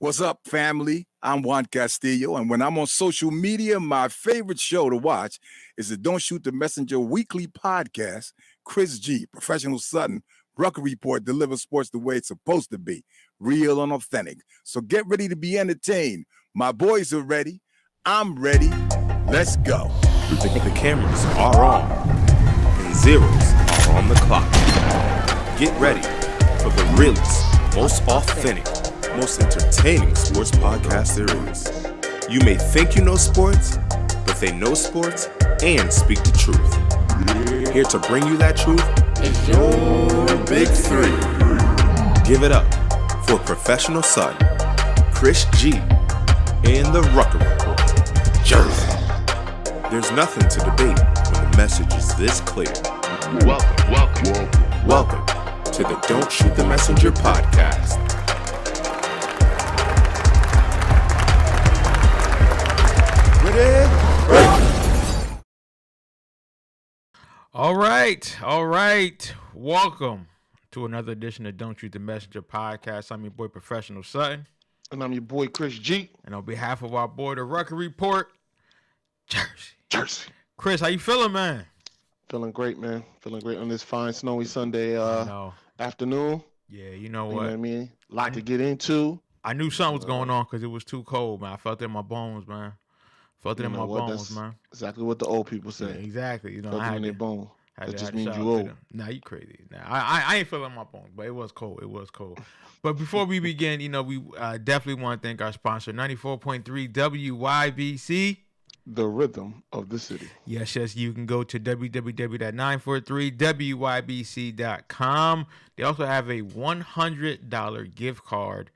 What's up, family? I'm Juan Castillo, and when I'm on social media, my favorite show to watch is the Don't Shoot the Messenger weekly podcast. Chris G, Professional Sutton, Rucker Report delivers sports the way it's supposed to be, real and authentic. So get ready to be entertained. My boys are ready. I'm ready. Let's go. The cameras are on, and zeros are on the clock. Get ready for the realest, most authentic, most entertaining sports podcast there is. You may think you know sports, but they know sports and speak the truth. Here to bring you that truth is your Big Three. Give it up for Professional Son, Chris G, and the Rucker Report, Jersey. There's nothing to debate when the message is this clear. Welcome to the Don't Shoot the Messenger podcast. All right. Welcome to another edition of Don't Shoot the Messenger podcast. I'm your boy, Professional Sutton. And I'm your boy, Chris G. And on behalf of our boy, the Rucker Report, Jersey. Chris, how you feeling, man? Feeling great, man. Feeling great on this fine, snowy Sunday afternoon. Yeah, you know You what? know what I mean? A lot to get into. I knew something was going on because it was too cold, man. I felt it in my bones, man. That's exactly what the old people say. Yeah, exactly. You know, Felt I it had in to, their bone. That just means shout you out to old. them. Nah, you crazy. Nah, I ain't feeling my bones, but it was cold. But before we begin, you know, we definitely want to thank our sponsor, 94.3 WYBC. The rhythm of the city. Yes, you can go to www.943wybc.com. They also have a $100 gift card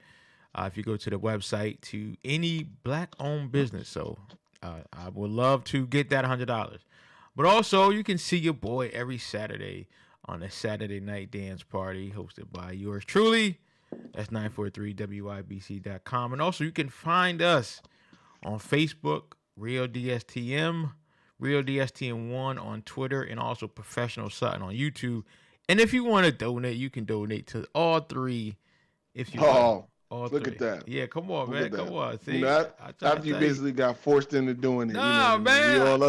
if you go to the website to any black-owned business. So I would love to get that $100. But also, you can see your boy every Saturday on a Saturday night dance party hosted by yours truly. That's 943wybc.com. And also, you can find us on Facebook, Real DSTM, Real DSTM1 on Twitter, and also Professional Sutton on YouTube. And if you want to donate, you can donate to all three. If you want. Look at that. Yeah, come on, man. Come on. See, you know, after you basically got forced into doing it. Nah, man.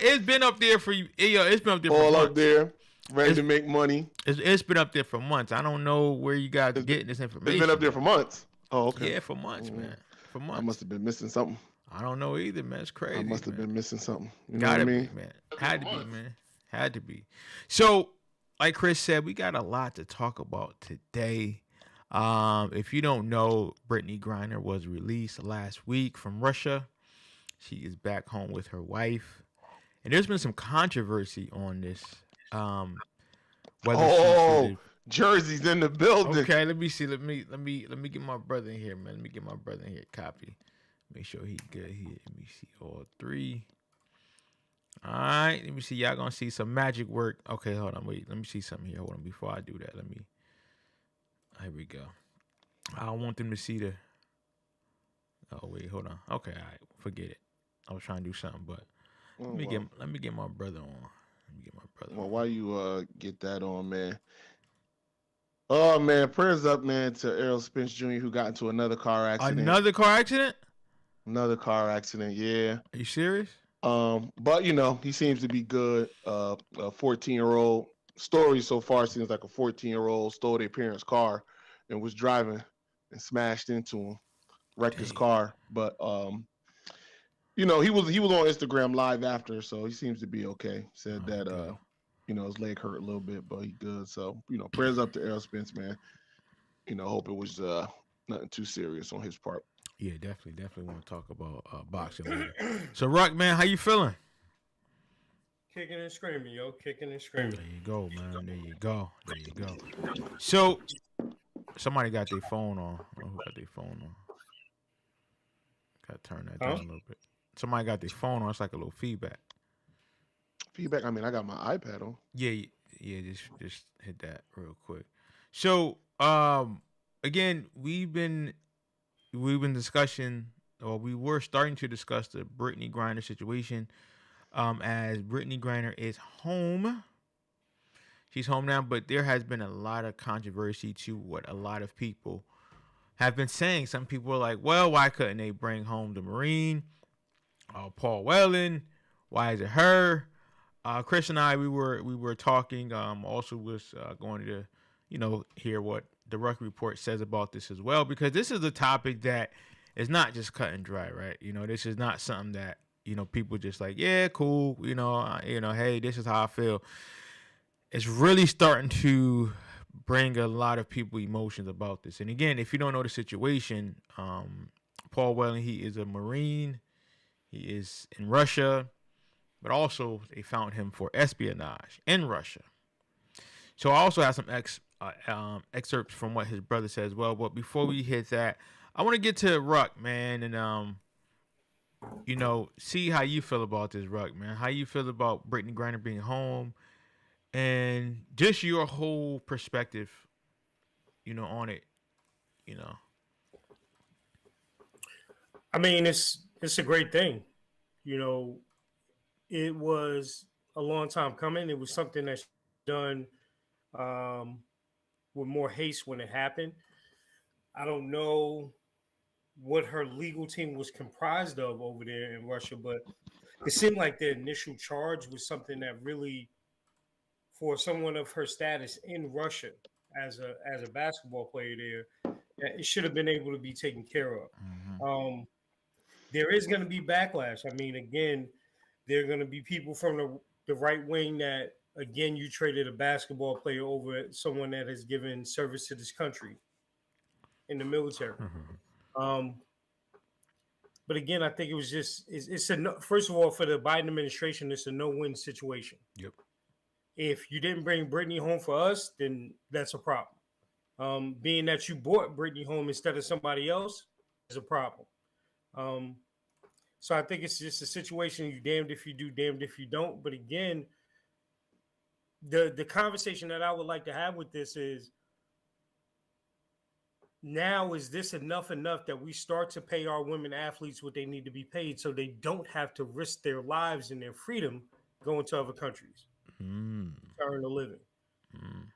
It's been up there for you. It's been up there for months. All up there, ready to make money. It's been up there for months. I don't know where you guys are getting this information. It's been up there for months. Oh, okay. Yeah, for months, man. For months. I must have been missing something. I don't know either, man. It's crazy. I must have been missing something. You Gotta know what I mean? be, man. Had to be. So, like Chris said, we got a lot to talk about today. If you don't know, Brittney Griner was released last week from Russia. She is back home with her wife, and there's been some controversy on this. Jersey's in the building. Okay, let me see. Let me get my brother in here, man. Let me get my brother in here. Copy. Make sure he's good here. Let me see all three. All right. Let me see. Y'all gonna see some magic work. Okay, hold on. Wait. Let me see something here. Hold on. Before I do that, here we go. I don't want them to see the. Oh wait, hold on. Okay, all right. Forget it. I was trying to do something, but let me get my brother on. Well, why you get that on, man? Oh man, prayers up, man, to Errol Spence Jr. who got into another car accident. Another car accident? Another car accident, yeah. Are you serious? But you know, he seems to be good. A 14-year-old story so far seems like a 14-year-old stole their parents' car and was driving and smashed into him, wrecked his car. But you know, he was on Instagram Live after, so he seems to be okay. Said that you know, his leg hurt a little bit, but he good. So, you know, prayers up to Errol Spence, man. You know, hope it was nothing too serious on his part. Yeah, definitely want to talk about boxing later. So, Rock, man, how you feeling? Kicking and screaming, yo. Kicking and screaming. There you go, man. There you go. So, somebody got their phone on. I don't know who got their phone on. Got to turn that down a little bit. Somebody got their phone on. It's like a little feedback. Feedback? I mean, I got my iPad on. Yeah. Just hit that real quick. So, again, we've been discussing, or we were starting to discuss the Brittney Griner situation. As Brittney Griner is home. She's home now, but there has been a lot of controversy to what a lot of people have been saying. Some people are like, well, why couldn't they bring home the Marine, Paul Whelan? Why is it her? Chris and I, we were talking. Also was going to, hear what the Ruck Report says about this as well, because this is a topic that is not just cut and dry, right? This is not something that people just like, yeah, cool. Hey, this is how I feel. It's really starting to bring a lot of people emotions about this. And again, if you don't know the situation, Paul Whelan, he is a Marine. He is in Russia, but also they found him for espionage in Russia. So I also have some excerpts from what his brother said as well. But before we hit that, I want to get to Ruck, man, and see how you feel about this, Ruck, man. How you feel about Brittney Griner being home, and just your whole perspective, on it, I mean, it's a great thing. It was a long time coming. It was something that's done with more haste when it happened. I don't know what her legal team was comprised of over there in Russia, but it seemed like the initial charge was something that really, for someone of her status in Russia as a basketball player there, it should have been able to be taken care of. Mm-hmm. There is going to be backlash. I mean, again, there are going to be people from the right wing that, again, you traded a basketball player over someone that has given service to this country in the military. Mm-hmm. But again, I think it was it's a no, first of all, for the Biden administration, it's a no-win situation. Yep. If you didn't bring Brittney home for us, then that's a problem. Being that you brought Brittney home instead of somebody else is a problem. So I think it's just a situation, you damned if you do, damned if you don't. But again, the conversation that I would like to have with this is, now is this enough that we start to pay our women athletes what they need to be paid so they don't have to risk their lives and their freedom going to other countries, earn a living?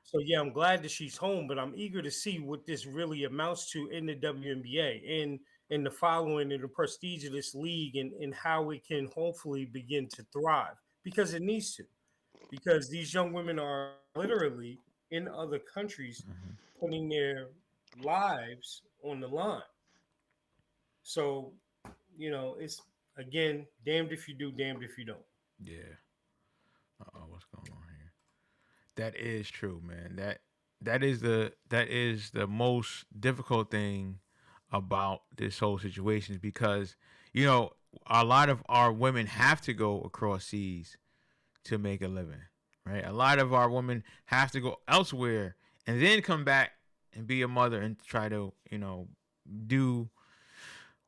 So yeah, I'm glad that she's home, but I'm eager to see what this really amounts to in the WNBA, in the following and the prestige of this league, and how it can hopefully begin to thrive, because it needs to. Because these young women are literally in other countries putting their lives on the line. So, it's, again, damned if you do, damned if you don't. Yeah. What's going on here? That is true, man. That is the most difficult thing about this whole situation, because a lot of our women have to go across seas to make a living, right? A lot of our women have to go elsewhere and then come back and be a mother and try to do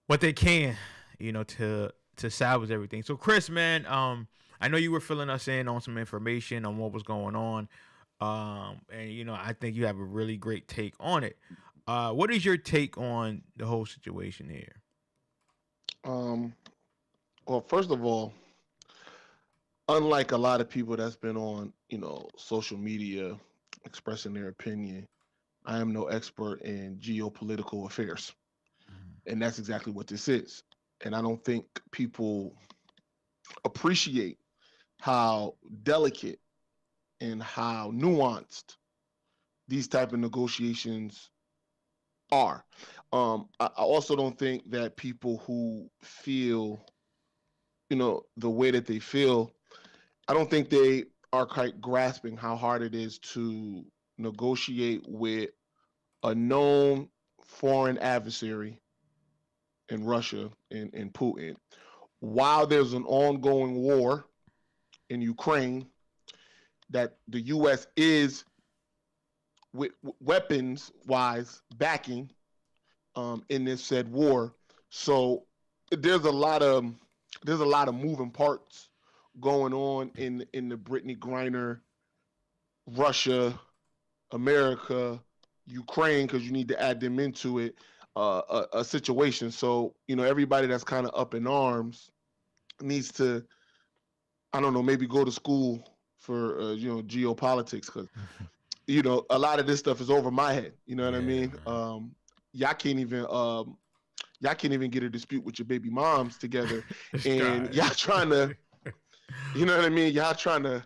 what they can to salvage everything. So Chris, man, I know you were filling us in on some information on what was going on, and I think you have a really great take on it. What is your take on the whole situation here? Well, first of all, unlike a lot of people that's been on, social media expressing their opinion, I am no expert in geopolitical affairs. And that's exactly what this is. And I don't think people appreciate how delicate and how nuanced these type of negotiations are. I also don't think that people who feel, the way that they feel, I don't think they are quite grasping how hard it is to negotiate with a known foreign adversary in Russia and Putin, while there's an ongoing war in Ukraine that the U.S. is weapons-wise backing in this said war. So there's a lot of moving parts going on in the Brittney Griner, Russia, America, Ukraine, because you need to add them into it, a situation. So, everybody that's kind of up in arms needs to, I don't know, maybe go to school for, geopolitics, because, a lot of this stuff is over my head. You know what I mean? y'all can't even get a dispute with your baby moms together, and y'all trying to, you know what I mean? Y'all trying to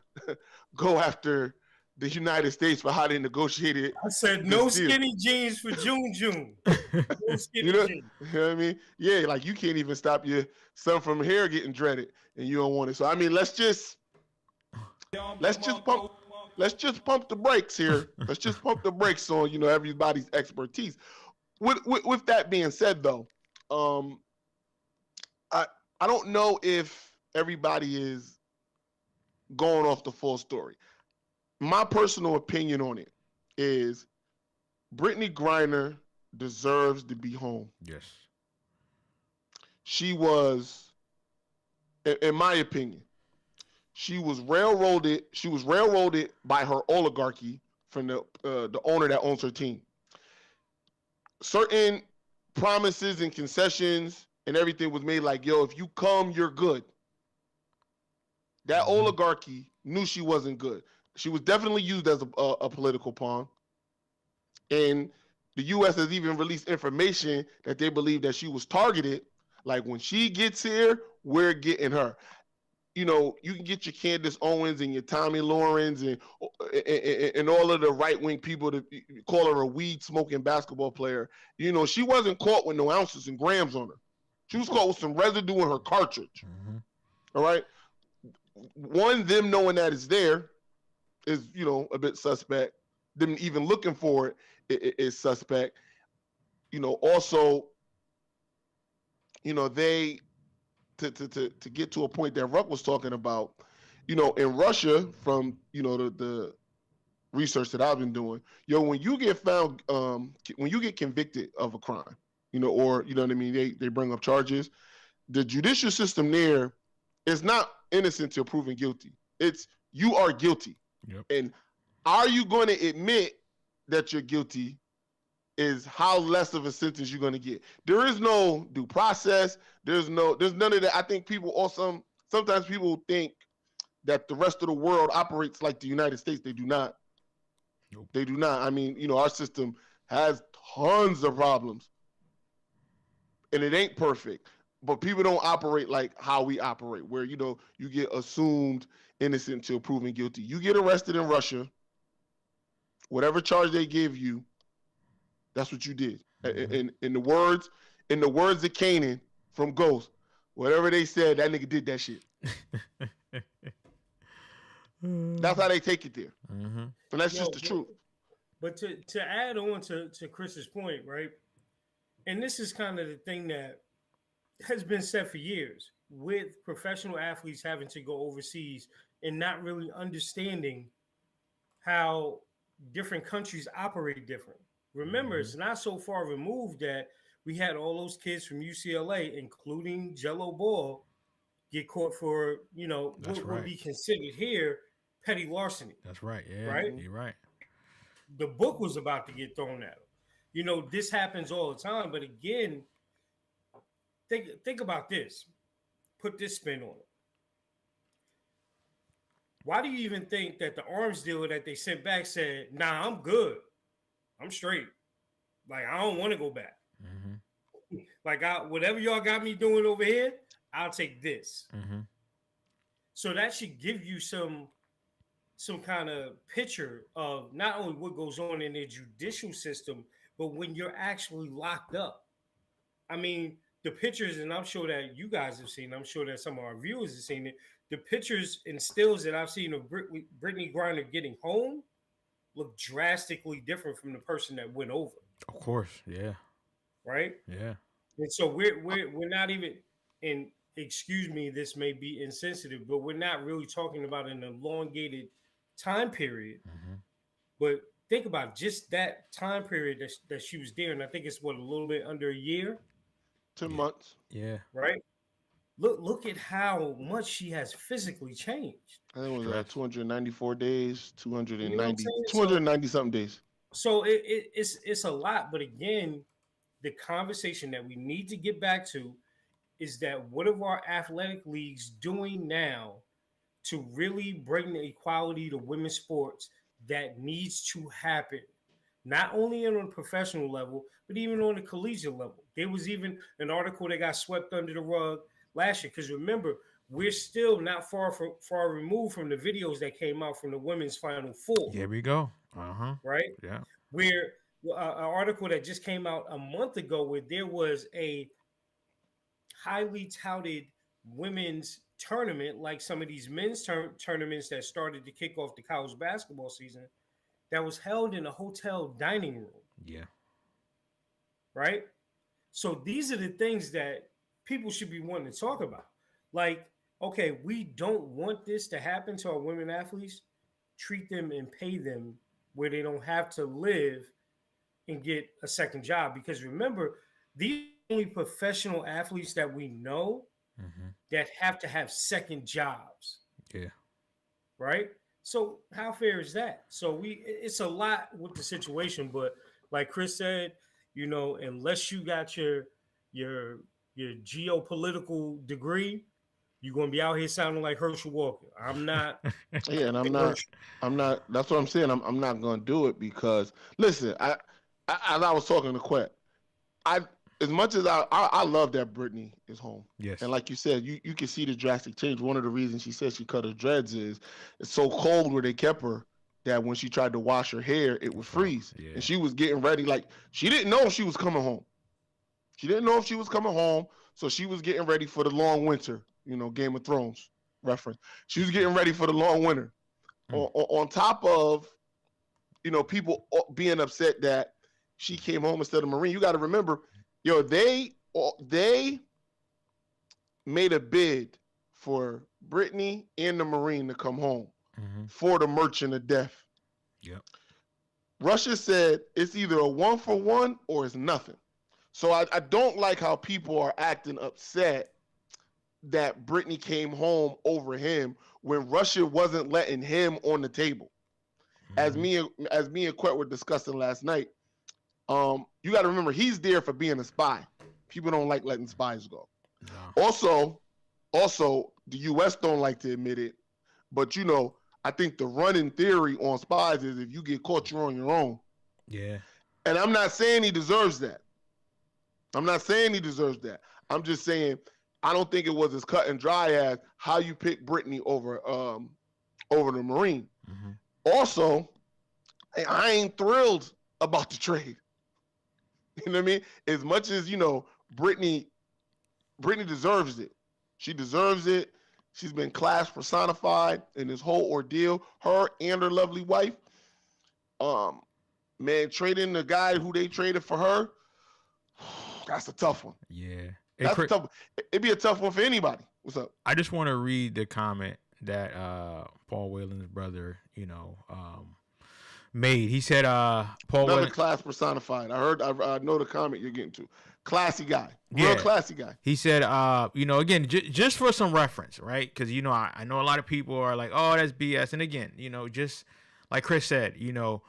go after the United States for how they negotiated. I said no skinny jeans for June. No skinny jeans. You know what I mean? Yeah, like you can't even stop your son from hair getting dreaded, and you don't want it. So I mean, let's just pump the brakes here. Let's just pump the brakes on everybody's expertise. With that being said, though, I don't know if everybody is going off the full story. My personal opinion on it is Brittney Griner deserves to be home. Yes. She was, in my opinion, she was railroaded. She was railroaded by her oligarchy from the owner that owns her team. Certain promises and concessions and everything was made like, yo, if you come, you're good. That oligarchy knew she wasn't good. She was definitely used as a political pawn. And the U.S. has even released information that they believe that she was targeted. Like, when she gets here, we're getting her. You know, you can get your Candace Owens and your Tommy Lawrence and all of the right-wing people to call her a weed-smoking basketball player. You know, she wasn't caught with no ounces and grams on her. She was caught with some residue in her cartridge. Mm-hmm. All right? One, them knowing that it's there is, a bit suspect. Them even looking for it is suspect. Also, they... To get to a point that Ruck was talking about, in Russia, from the research that I've been doing, when you get found, when you get convicted of a crime, or what I mean, they bring up charges, the judicial system there is not innocent till proven guilty. It's you are guilty, and are you going to admit that you're guilty? Is how less of a sentence you're going to get. There is no due process. There's none of that. I think sometimes people think that the rest of the world operates like the United States. They do not. Nope. They do not. I mean, our system has tons of problems, and it ain't perfect. But people don't operate like how we operate, where you get assumed innocent until proven guilty. You get arrested in Russia, whatever charge they give you, that's what you did. Mm-hmm. In the words of Kanan from Ghost, whatever they said, that nigga did that shit. That's how they take it there. Mm-hmm. And that's just the truth. But to add on to Chris's point, right? And this is kind of the thing that has been said for years, with professional athletes having to go overseas and not really understanding how different countries operate different. Remember, it's not so far removed that we had all those kids from UCLA, including Jello Ball, get caught for, what would be considered here petty larceny. That's right. Yeah, right? You're right. The book was about to get thrown at them. This happens all the time. But again, think about this. Put this spin on it. Why do you even think that the arms dealer that they sent back said, nah, I'm good. I'm straight. Like, I don't want to go back. Mm-hmm. Like, whatever y'all got me doing over here, I'll take this. Mm-hmm. So that should give you some kind of picture of not only what goes on in their judicial system, but when you're actually locked up. I mean, the pictures, and I'm sure that you guys have seen, I'm sure that some of our viewers have seen it, the pictures and stills that I've seen of Brittney Griner getting home look drastically different from the person that went over. Of course, yeah. Right? Yeah. And so we're not even, and excuse me, this may be insensitive, but we're not really talking about an elongated time period. Mm-hmm. But think about just that time period that she was there, and I think it's a little bit under a year. 10 months. Yeah. Right? Look at how much she has physically changed. I think it was 294 days, 290 something days. So it's a lot. But again, the conversation that we need to get back to is that what are our athletic leagues doing now to really bring the equality to women's sports that needs to happen? not only on a professional level, but even on the collegiate level. There was even an article that got swept under the rug last year. Because remember, we're still not far removed from the videos that came out from the women's Final Four. Here we go. Right? Yeah. Where an article that just came out a month ago where there was a highly touted women's tournament, like some of these men's tournaments that started to kick off the college basketball season, that was held in a hotel dining room. Yeah. Right? So these are the things that people should be wanting to talk about. Like, okay, we don't want this to happen to our women athletes. Treat them and pay them where they don't have to live and get a second job. Because remember, these are only professional athletes that we know that have to have second jobs. Yeah. Right? So how fair is that? So it's a lot with the situation, but like Chris said, you know, unless you got your geopolitical degree, you're gonna be out here sounding like Herschel Walker. I'm not. Yeah, and I'm not. That's what I'm saying. I'm not gonna do it because listen, as I was talking to Quet, as much as I love that Brittney is home. Yes. And like you said, you can see the drastic change. One of the reasons she said she cut her dreads is it's so cold where they kept her that when she tried to wash her hair, it would freeze. Yeah. And she was getting ready. Like, she didn't know if she was coming home. She didn't know if she was coming home. So she was getting ready for the long winter, you know, Game of Thrones reference. She was getting ready for the long winter. On top of, you know, people being upset that she came home instead of Marine. You got to remember, yo, they made a bid for Brittney and the Marine to come home for the Merchant of Death. Yep. Russia said it's either a 1-for-1 or it's nothing. So I don't like how people are acting upset that Brittney came home over him when Russia wasn't letting him on the table. As me and Quet were discussing last night, you got to remember he's there for being a spy. People don't like letting spies go. No. Also, the U.S. don't like to admit it, but you know, I think the running theory on spies is if you get caught, you're on your own. Yeah. And I'm not saying he deserves that. I'm just saying I don't think it was as cut and dry as how you pick Brittney over the Marine. Also, I ain't thrilled about the trade. You know what I mean? As much as, you know, Brittney deserves it. She deserves it. She's been class personified in this whole ordeal. Her and her lovely wife. Man, trading the guy who they traded for her, that's a tough one. Yeah. That's a tough one. It'd be a tough one for anybody. What's up? I just want to read the comment that Paul Whelan's brother, you know, made. He said, Paul Another Whelan, class personified. I know the comment you're getting to. Classy guy. Real classy guy. He said, you know, again, just for some reference, right? Because, you know, I know a lot of people are like, oh, that's BS. And again, you know, just like Chris said, you know,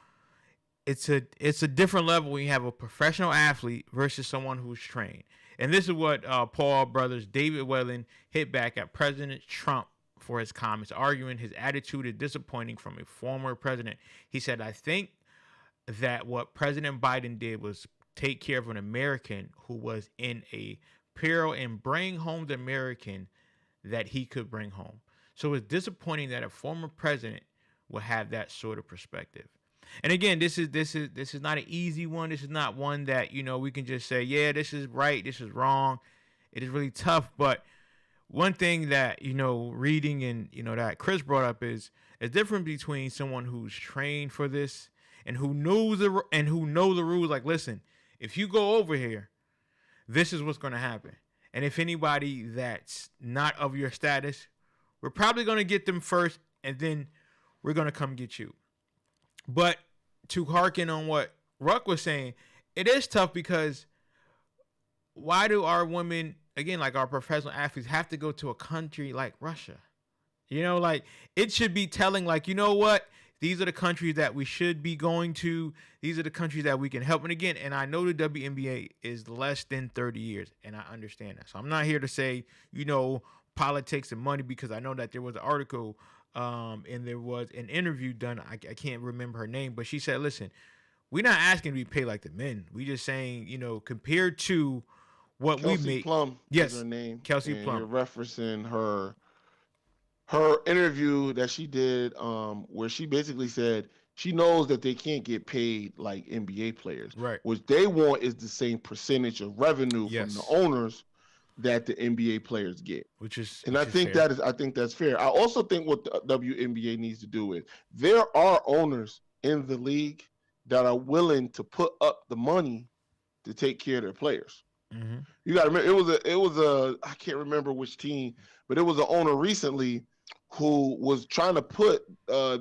it's a different level when you have a professional athlete versus someone who's trained. And this is what Paul brothers David Whelan hit back at President Trump for his comments, arguing his attitude is disappointing from a former president. He said, I think that what President Biden did was take care of an American who was in a peril and bring home the American that he could bring home. So it's disappointing that a former president will have that sort of perspective. And again, this is not an easy one. This is not one that, you know, we can just say, yeah, this is right, this is wrong. It is really tough. But one thing that, you know, reading and, you know, that Chris brought up is a difference between someone who's trained for this and who knows the rules. Like, listen, if you go over here, this is what's going to happen. And if anybody that's not of your status, we're probably going to get them first, and then we're going to come get you. But to hearken on what Ruck was saying, it is tough because why do our women, again, like our professional athletes, have to go to a country like Russia? You know, like, it should be telling, like, you know what? These are the countries that we should be going to. These are the countries that we can help. And again, and I know the WNBA is less than 30 years, and I understand that. So I'm not here to say, you know, politics and money, because I know that there was an article and there was an interview done. I can't remember her name, but she said, listen, we're not asking to be paid like the men. We just saying, compared to what we Kelsey make. Plum Yes, is her name. Kelsey and Plum. You're referencing her interview that she did, where she basically said she knows that they can't get paid like NBA players. Right. What they want is the same percentage of revenue from the owners that the NBA players get. I think that's fair. I also think what the WNBA needs to do is there are owners in the league that are willing to put up the money to take care of their players. Mm-hmm. You got to remember, it was a I can't remember which team, but it was an owner recently who was trying to put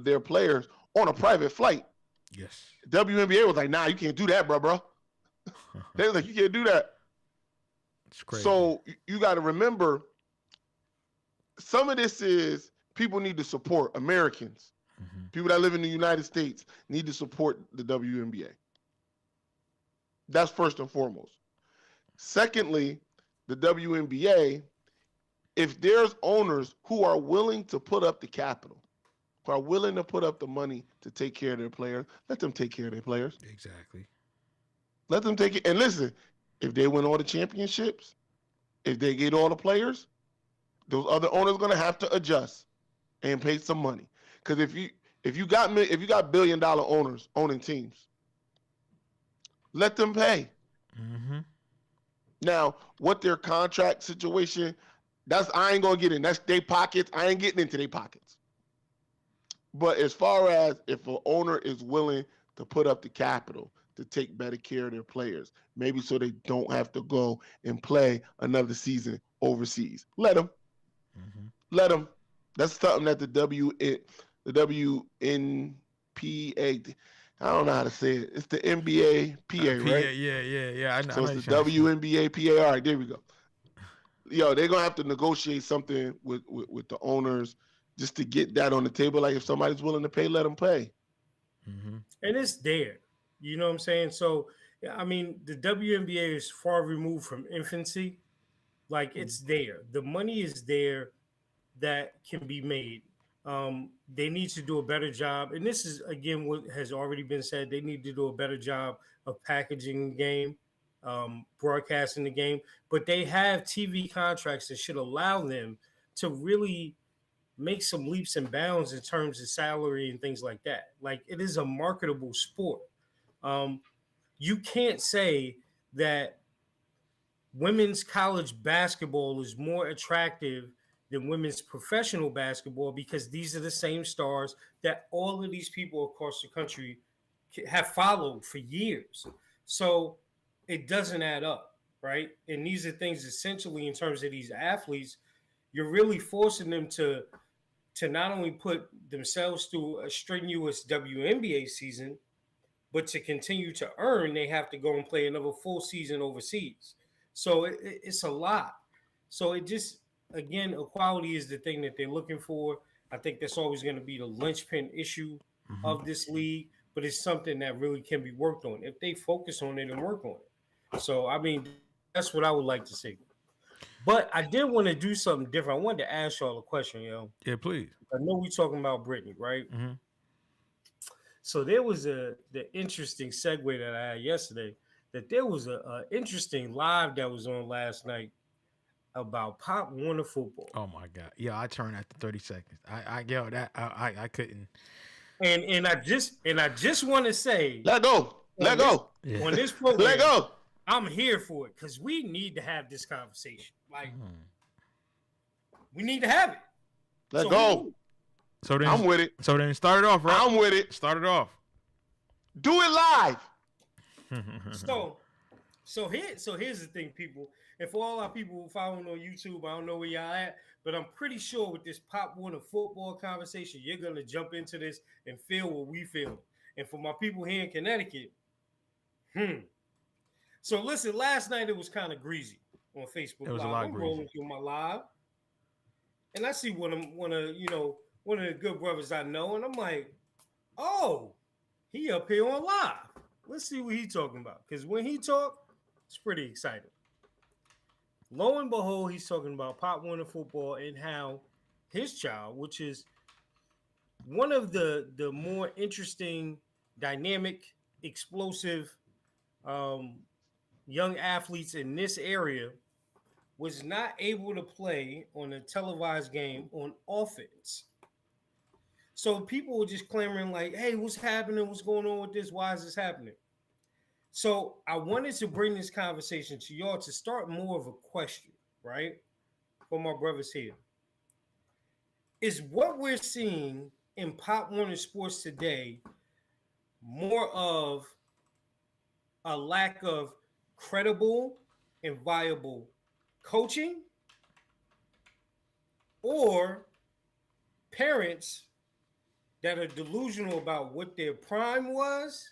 their players on a private flight. Yes. WNBA was like, nah, you can't do that, bro. They was like, you can't do that. It's crazy. So you got to remember, some of this is people need to support Americans. Mm-hmm. People that live in the United States need to support the WNBA. That's first and foremost. Secondly, the WNBA, if there's owners who are willing to put up the capital, who are willing to put up the money to take care of their players, let them take care of their players. Exactly. Let them take it. And listen, if they win all the championships, if they get all the players, those other owners are going to have to adjust and pay some money. Because if you got $1 billion owners owning teams, let them pay. Mm-hmm. Now, what their contract situation, I ain't gonna get in. That's their pockets. I ain't getting into their pockets. But as far as if an owner is willing to put up the capital to take better care of their players, maybe so they don't have to go and play another season overseas, let them. Mm-hmm. Let them. That's something that the WNPA. I don't know how to say it. It's the NBA PA, right? Yeah. I know. So it's the WNBA PA. All right, there we go. Yo, they're gonna have to negotiate something with the owners just to get that on the table. Like if somebody's willing to pay, let them pay. Mm-hmm. And it's there. You know what I'm saying? So, I mean, the WNBA is far removed from infancy. Like it's there. The money is there that can be made. They need to do a better job. And this is, again, what has already been said. They need to do a better job of packaging the game, broadcasting the game. But they have TV contracts that should allow them to really make some leaps and bounds in terms of salary and things like that. Like it is a marketable sport. You can't say that women's college basketball is more attractive than women's professional basketball because these are the same stars that all of these people across the country have followed for years. So it doesn't add up, right? And these are things essentially in terms of these athletes, you're really forcing them to not only put themselves through a strenuous WNBA season, but to continue to earn, they have to go and play another full season overseas. So it's a lot. So it just, again, equality is the thing that they're looking for. I think that's always going to be the linchpin issue of this league, but it's something that really can be worked on if they focus on it and work on it. So, I mean, that's what I would like to see. But I did want to do something different. I wanted to ask y'all a question, yo. Yeah, please. I know we're talking about Brittney, right? Mm-hmm. So there was the interesting segue that I had yesterday, that there was a interesting live that was on last night about Pop Warner football. Oh my God! Yeah, I turned after 30 seconds. I couldn't. And I just want to say, let go. On this program, let go. I'm here for it because we need to have this conversation. Like, we need to have it. Let go. So then, I'm with it. So then, start it off, right? I'm with it. Start it off. Do it live. So here's the thing, people. And for all our people following on YouTube, I don't know where y'all at, but I'm pretty sure with this Pop Warner football conversation, you're gonna jump into this and feel what we feel. And for my people here in Connecticut, So listen, last night it was kind of greasy on Facebook. It was Live. a lot I'm greasy. rolling through my live, and I see one of the good brothers I know, and I'm like, oh, he up here on live. Let's see what he talking about. Because when he talk, it's pretty exciting. Lo and behold, he's talking about Pop Warner football and how his child, which is one of the more interesting, dynamic explosive young athletes in this area was not able to play on a televised game on offense. So people were just clamoring like, hey, what's happening? What's going on with this? Why is this happening? So I wanted to bring this conversation to y'all to start more of a question, right? For my brothers here. Is what we're seeing in Pop Warner Sports today more of a lack of credible and viable coaching, or parents that are delusional about what their prime was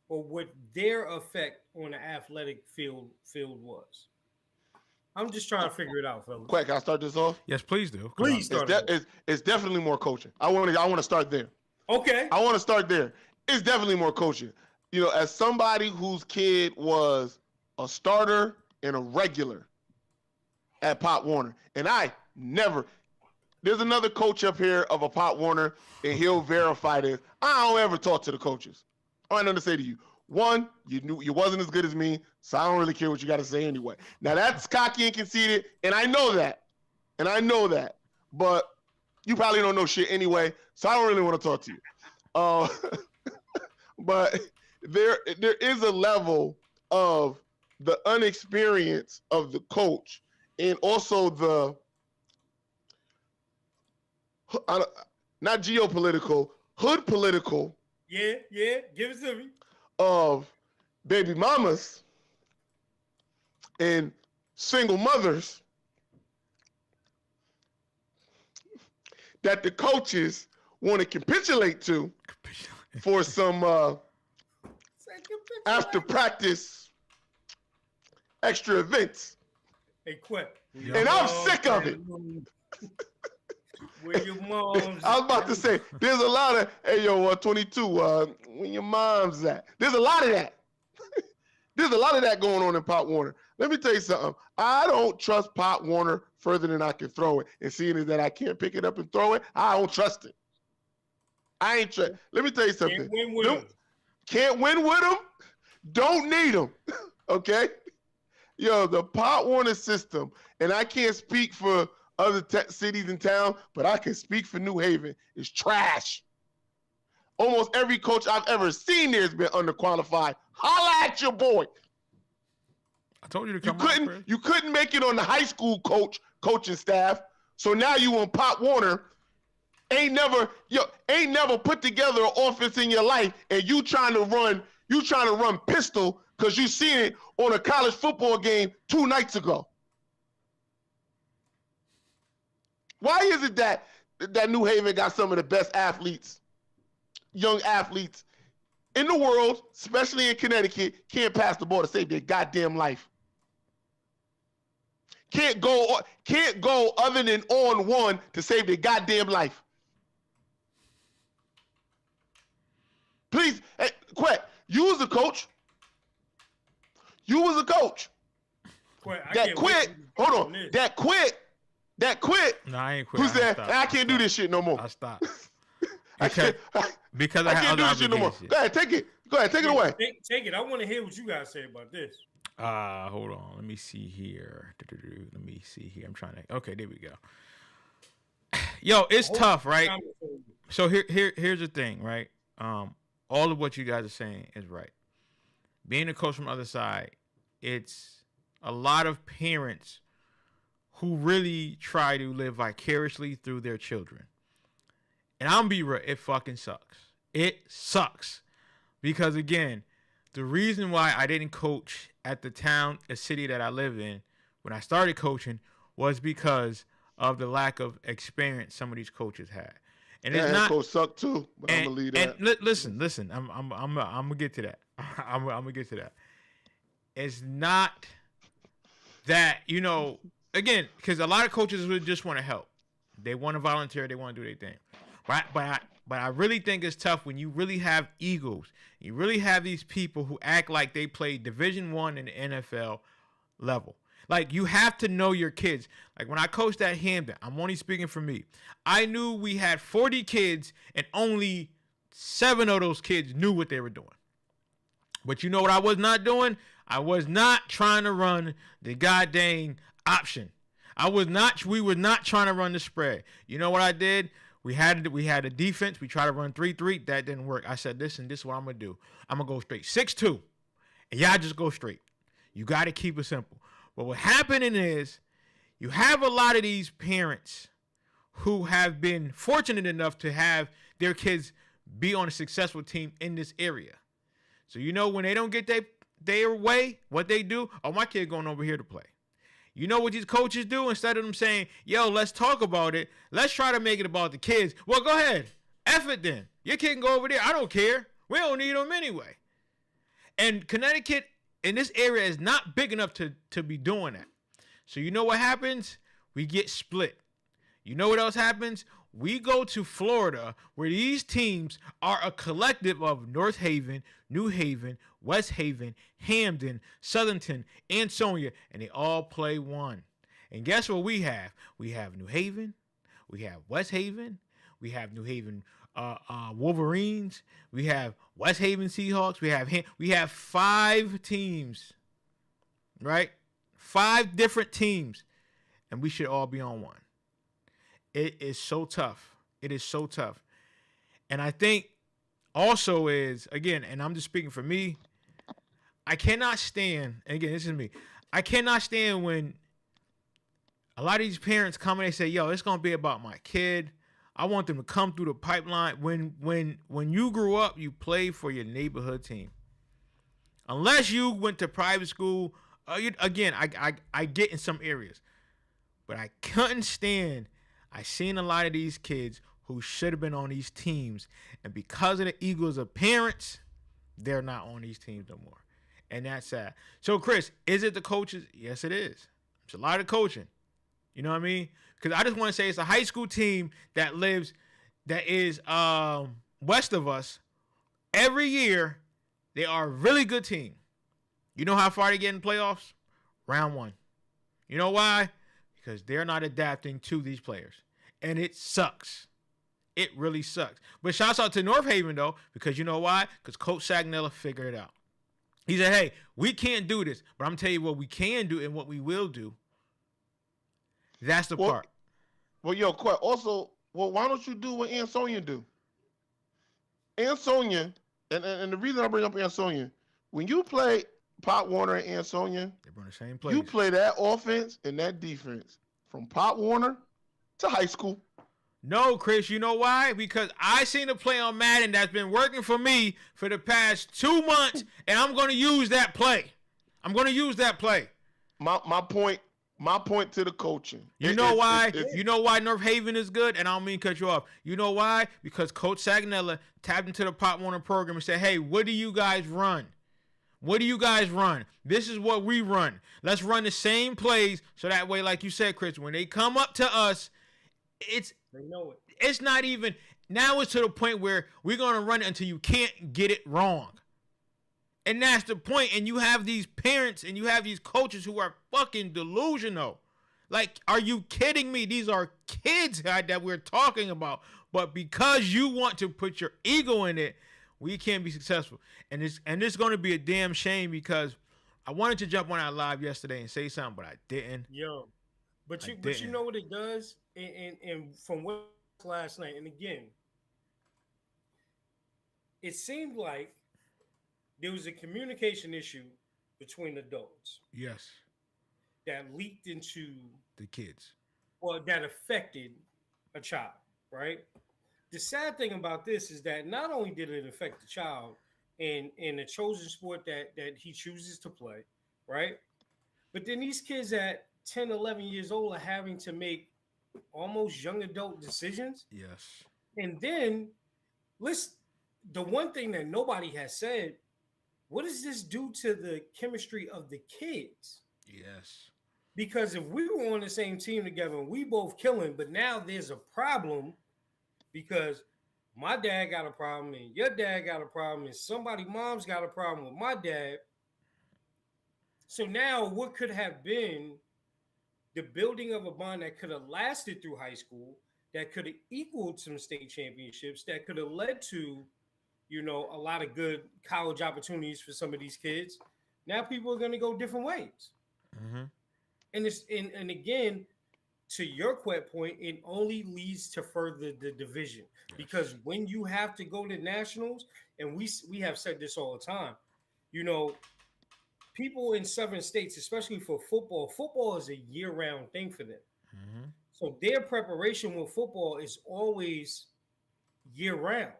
or what their effect on the athletic field was? I'm just trying to figure it out, fellas. Quick, can I start this off? Yes, please do. Please start. It's definitely more coaching. I want to start there. Okay. I want to start there. It's definitely more coaching. You know, as somebody whose kid was a starter and a regular at Pop Warner, and I never. There's another coach up here of a Pop Warner, and he'll verify this. I don't ever talk to the coaches. I ain't nothing to say to you. One, you knew you wasn't as good as me, so I don't really care what you got to say anyway. Now that's cocky and conceited, and I know that. But you probably don't know shit anyway, so I don't really want to talk to you. But there is a level of the inexperience of the coach, and also the not geopolitical, hood political. Yeah, give it to me. Of baby mamas and single mothers that the coaches want to capitulate to for some after practice extra events. Hey, quit. And I'm sick of it. Where your mom's I was about to say, there's a lot of, hey, yo, 22, when your mom's at. There's a lot of that. There's a lot of that going on in Pop Warner. Let me tell you something. I don't trust Pop Warner further than I can throw it. And seeing that I can't pick it up and throw it, I don't trust it. I ain't trust. Let me tell you something. Can't win with them. Can't win with them. Don't need them. Okay? Yo, the Pop Warner system, and I can't speak for other cities in town, but I can speak for New Haven, is trash. Almost every coach I've ever seen there has been underqualified. Holla at your boy. I told you to come on. You couldn't make it on the high school coaching staff, so now you on Pop Warner. Ain't never put together an offense in your life, and you trying to run pistol because you seen it on a college football game 2 nights ago. Why is it that New Haven got some of the best athletes, young athletes in the world, especially in Connecticut, can't pass the ball to save their goddamn life? Can't go other than on one to save their goddamn life. Please, hey, quit. You was a coach. That quit. No, I ain't quit. Who said, I can't do this shit no more? I stopped. Because I can't do this shit no more. Go ahead, take it away. Take it. I want to hear what you guys say about this. Hold on. Let me see here. I'm trying to. Okay, there we go. Yo, it's tough, right? So here's the thing, right? All of what you guys are saying is right. Being a coach from the other side, it's a lot of parents who really try to live vicariously through their children. And I'm be real, it fucking sucks. It sucks. Because again, the reason why I didn't coach at the city that I live in when I started coaching was because of the lack of experience some of these coaches had. And it's not coach sucked too, but I'm gonna leave that. And listen, I'm gonna get to that. I'm gonna get to that. It's not that, again, because a lot of coaches would just want to help. They want to volunteer. They want to do their thing. But I really think it's tough when you really have egos. You really have these people who act like they play Division I in the NFL level. Like, you have to know your kids. Like, when I coached at Hampton, I'm only speaking for me. I knew we had 40 kids, and only 7 of those kids knew what they were doing. But you know what I was not doing? I was not trying to run the goddamn option. We were not trying to run the spread. You know what I did? We had a defense. We tried to run 3-3. That didn't work. I said, listen, this is what I'm going to do. I'm going to go straight 6-2. And y'all just go straight. You got to keep it simple. But what happening is you have a lot of these parents who have been fortunate enough to have their kids be on a successful team in this area. So you know when they don't get their way, what they do? Oh, my kid going over here to play. You know what these coaches do? Instead of them saying, yo, let's talk about it, let's try to make it about the kids. Well, go ahead. F it then. Your kid can go over there. I don't care. We don't need them anyway. And Connecticut in this area is not big enough to be doing that. So you know what happens? We get split. You know what else happens? We go to Florida, where these teams are a collective of North Haven, New Haven, West Haven, Hamden, Southington, Ansonia, and they all play one. And guess what we have? We have New Haven, we have West Haven, we have New Haven Wolverines, we have West Haven Seahawks, we have 5 teams, right? 5 different teams, and we should all be on one. It is so tough. It is so tough. And I think also is, again, and I'm just speaking for me, I cannot stand, and again, this is me, I cannot stand when a lot of these parents come and they say, yo, it's going to be about my kid. I want them to come through the pipeline. When you grew up, you played for your neighborhood team. Unless you went to private school, again, I get in some areas. But I couldn't stand, I seen a lot of these kids who should have been on these teams, and because of the egos of parents, they're not on these teams no more. And that's sad. So, Chris, is it the coaches? Yes, it is. It's a lot of coaching. You know what I mean? Because I just want to say it's a high school team that is west of us. Every year, they are a really good team. You know how far they get in playoffs? Round 1. You know why? Because they're not adapting to these players. And it sucks. It really sucks. But shouts out to North Haven, though, because you know why? Because Coach Sagnella figured it out. He said, hey, we can't do this, but I'm telling you what we can do and what we will do. That's the part. Well, yo, also, why don't you do what Ansonia do? Ansonia, and the reason I bring up Ansonia, when you play Pop Warner and Ansonia, they're on the same place. You play that offense and that defense from Pop Warner to high school. No, Chris, you know why? Because I seen a play on Madden that's been working for me for the past 2 months, and I'm going to use that play. My point to the coaching. You know why? You know why North Haven is good? And I don't mean to cut you off. You know why? Because Coach Sagnella tapped into the Pop Warner program and said, hey, what do you guys run? What do you guys run? This is what we run. Let's run the same plays so that way, like you said, Chris, when they come up to us, they know it. It's not even, now it's to the point where we're going to run it until you can't get it wrong. And that's the point. And you have these parents and you have these coaches who are fucking delusional. Like, are you kidding me? These are kids that we're talking about. But because you want to put your ego in it, we can't be successful. And it's going to be a damn shame because I wanted to jump on our live yesterday and say something, but I didn't. Yo, but you know what it does? And from what last night, and again, it seemed like there was a communication issue between adults. Yes. That leaked into the kids. Or that affected a child, right? The sad thing about this is that not only did it affect the child in the chosen sport that he chooses to play, right? But then these kids at 10, 11 years old are having to make almost young adult decisions. Yes. And then, the one thing that nobody has said, what does this do to the chemistry of the kids? Yes. Because if we were on the same team together and we both killing, but now there's a problem because my dad got a problem and your dad got a problem and somebody mom's got a problem with my dad. So now what could have been the building of a bond that could have lasted through high school, that could have equaled some state championships, that could have led to a lot of good college opportunities for some of these kids. Now people are going to go different ways. Mm-hmm. And again, to your point, it only leads to further the division. Yes. Because when you have to go to nationals, and we have said this all the time, people in southern states, especially for football is a year-round thing for them. Mm-hmm. So their preparation with football is always year-round,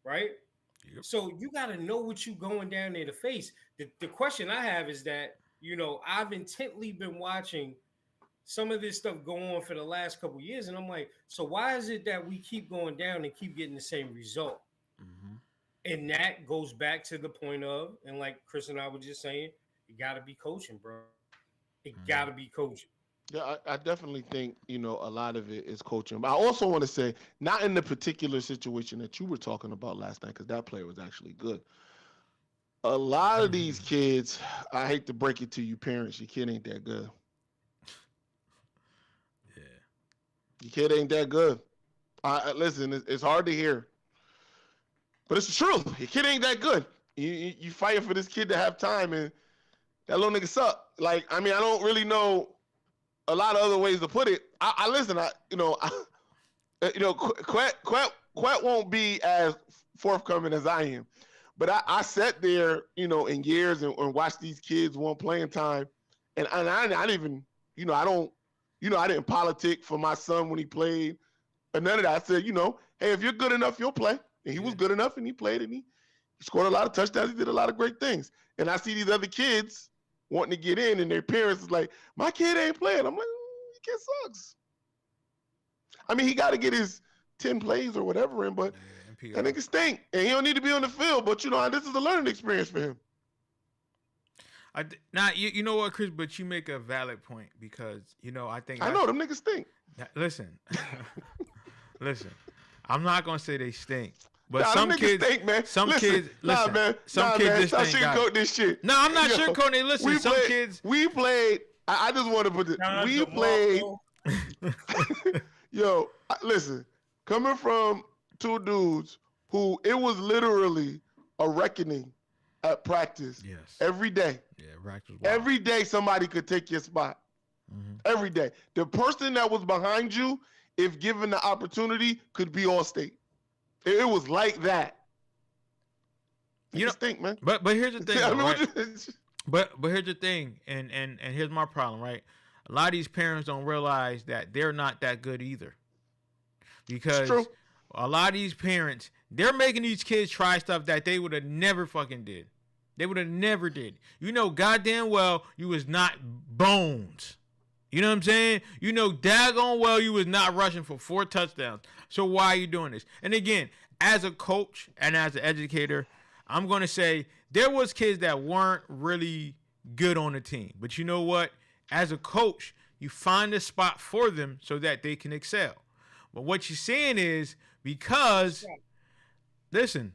right? Yep. So you got to know what you're going down there to face. The question I have is that, I've intently been watching some of this stuff go on for the last couple of years, and I'm like, so why is it that we keep going down and keep getting the same result? Mm-hmm. And that goes back to the point of, and like Chris and I were just saying, you got to be coaching, bro. It mm-hmm. got to be coaching. Yeah, I definitely think, a lot of it is coaching. But I also want to say, not in the particular situation that you were talking about last night, because that player was actually good. A lot of these kids, I hate to break it to you parents, your kid ain't that good. Yeah. Your kid ain't that good. Listen, it's hard to hear. But it's the truth. Your kid ain't that good. You fighting for this kid to have time, and that little nigga suck. Like, I don't really know a lot of other ways to put it. Quet won't be as forthcoming as I am. But I sat there, in years and watched these kids want playing time. And I didn't even, I didn't politic for my son when he played. And none of that. I said, hey, if you're good enough, you'll play. And he was good enough, and he played, and he scored a lot of touchdowns. He did a lot of great things. And I see these other kids wanting to get in, and their parents is like, my kid ain't playing. I'm like, your kid sucks. He got to get his 10 plays or whatever in, but that nigga stink. And he don't need to be on the field, but, this is a learning experience for him. You know what, Chris, but you make a valid point because, I think. I know, them niggas stink. Listen. Listen. I'm not going to say they stink. But some kids stink, man. Some kids just sugarcoat this shit. No, I'm not sugarcoating it. Listen, we played. I just want to put this. We played. Listen, coming from two dudes who it was literally a reckoning at practice. Yes. Every day. Yeah, practice. Every day somebody could take your spot. Mm-hmm. Every day. The person that was behind you, if given the opportunity, could be all state. It was like that. You stink, man. But here's the thing, right? But here's the thing, and here's my problem, right? A lot of these parents don't realize that they're not that good either. Because a lot of these parents, they're making these kids try stuff that they would have never fucking did. They would have never did. Goddamn well you was not Bones. You know what I'm saying? Daggone well you was not rushing for 4 touchdowns. So why are you doing this? And again, as a coach and as an educator, I'm going to say there was kids that weren't really good on the team. But you know what? As a coach, you find a spot for them so that they can excel. But what you're saying is because, listen,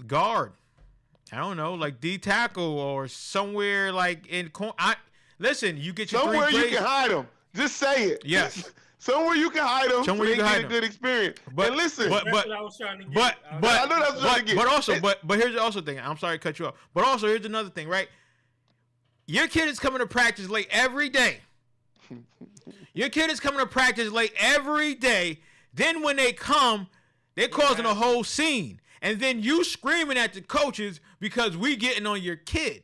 guard, I don't know, like D tackle or somewhere like in listen, you get your somewhere 3 plays. You can hide them. Just say it. Yes. Somewhere you can hide them. Somewhere you can get a good experience. But and listen, that's what I was trying to get. I know that's what I was trying to get. But also, but here's also the thing. I'm sorry to cut you off. But also, here's another thing, right? Your kid is coming to practice late every day. Your kid is coming to practice late every day. Then when they come, they're causing a whole scene. And then you screaming at the coaches because we getting on your kid.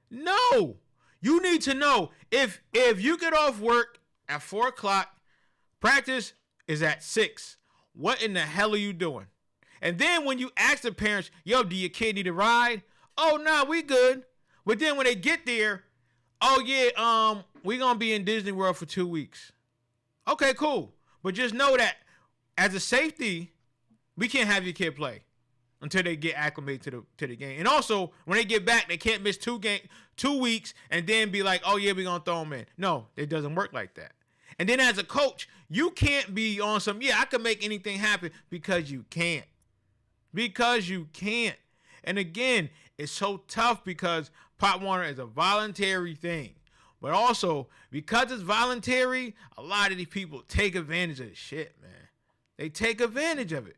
No. You need to know if you get off work at 4 o'clock, practice is at 6. What in the hell are you doing? And then when you ask the parents, yo, do your kid need a ride? Oh, nah, we good. But then when they get there, oh, yeah, we going to be in Disney World for 2 weeks. Okay, cool. But just know that as a safety, we can't have your kid play until they get acclimated to the game. And also, when they get back, they can't miss 2 weeks and then be like, oh, yeah, we're going to throw them in. No, it doesn't work like that. And then as a coach, you can't be on some, I can make anything happen because you can't. Because you can't. And again, it's so tough because Pop Warner is a voluntary thing. But also, because it's voluntary, a lot of these people take advantage of the shit, man. They take advantage of it.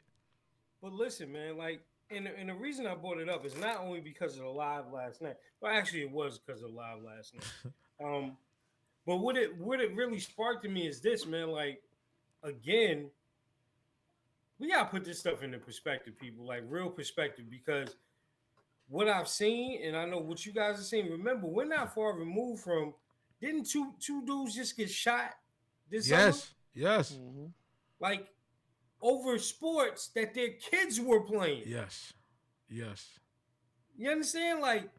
But listen, man, like, and the reason I brought it up is not only because of the live last night, but actually it was because of the live last night. But what it really sparked in me is this, man. Like, again, we gotta put this stuff into perspective, people, like real perspective, because what I've seen, and I know what you guys are seeing. Remember, we're not far removed from. Didn't two dudes just get shot this summer? Yes. Mm-hmm. Like over sports that their kids were playing. Yes. You understand? Like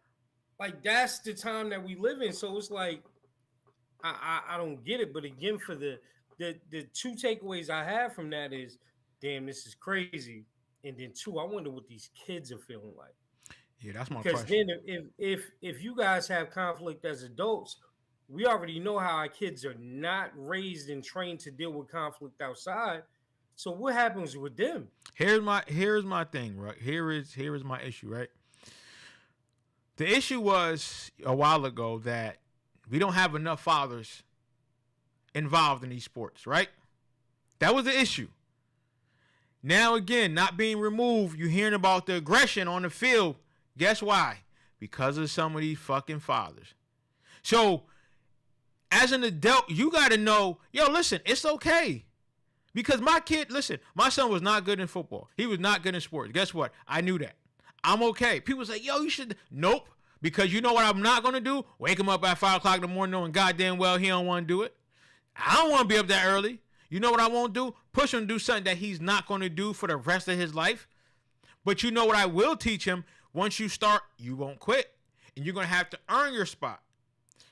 that's the time that we live in. So it's like I don't get it. But again, for the two takeaways I have from that is, damn, this is crazy. And then two, I wonder what these kids are feeling like. Yeah, that's my Because question. then if you guys have conflict as adults, we already know how our kids are not raised and trained to deal with conflict outside. So what happens with them? Here's my thing, right? Here is my issue, right? The issue was a while ago that we don't have enough fathers involved in these sports, right? That was the issue. Now again, not being removed, you're hearing about the aggression on the field. Guess why? Because of some of these fucking fathers. So, as an adult, you got to know, yo, listen, it's okay. Because my son was not good in football. He was not good in sports. Guess what? I knew that. I'm okay. People say, yo, you should. Nope. Because you know what I'm not going to do? Wake him up at 5 o'clock in the morning knowing goddamn well he don't want to do it. I don't want to be up that early. You know what I won't do? Push him to do something that he's not going to do for the rest of his life. But you know what I will teach him? Once you start, you won't quit. And you're going to have to earn your spot.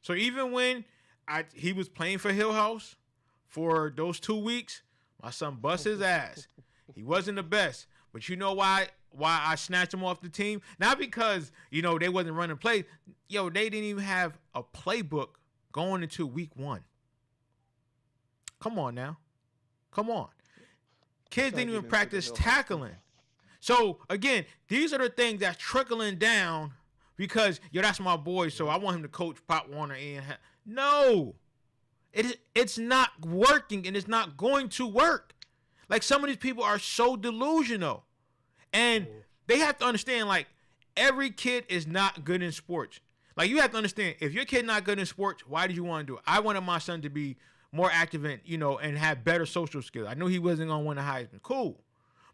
So even when he was playing for Hill House for those 2 weeks, my son bust his ass. He wasn't the best. But you know why I snatched him off the team? Not because, they wasn't running plays. Yo, they didn't even have a playbook going into week 1. Come on now. Come on. Kids didn't even practice tackling. So, again, these are the things that's trickling down because, that's my boy, so I want him to coach Pop Warner. No. It's not working, and it's not going to work. Like, some of these people are so delusional. And they have to understand, like, every kid is not good in sports. Like, you have to understand, if your kid not good in sports, why did you want to do it? I wanted my son to be more active and have better social skills. I knew he wasn't going to win the Heisman. Cool.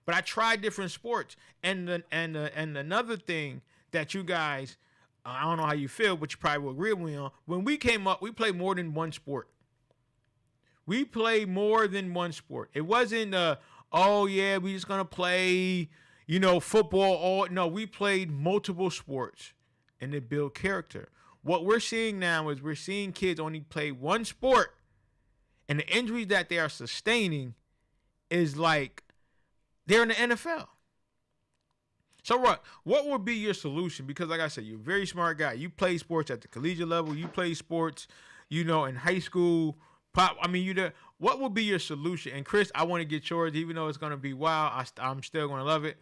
But I tried different sports. And another thing that you guys, I don't know how you feel, but you probably will agree with me on. When we came up, we played more than one sport. We played more than one sport. It wasn't, we just going to play, football. No, we played multiple sports, and it built character. What we're seeing now is we're seeing kids only play one sport, and the injuries that they are sustaining is like they're in the NFL. So, what would be your solution? Because, like I said, you're a very smart guy. You play sports at the collegiate level. You play sports, in high school. What would be your solution? And, Chris, I want to get yours. Even though it's going to be wild, I'm still going to love it.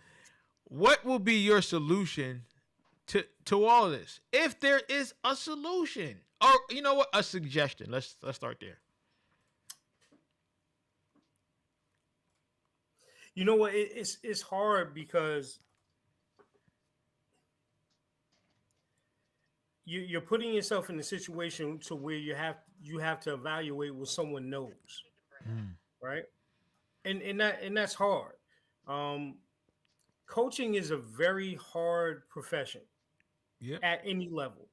What will be your solution to all this? If there is a solution. Or, you know what? A suggestion. Let's start there. You know what? It's hard because you're putting yourself in a situation to where you have to evaluate what someone knows, right? And that's hard. Coaching is a very hard profession at any level,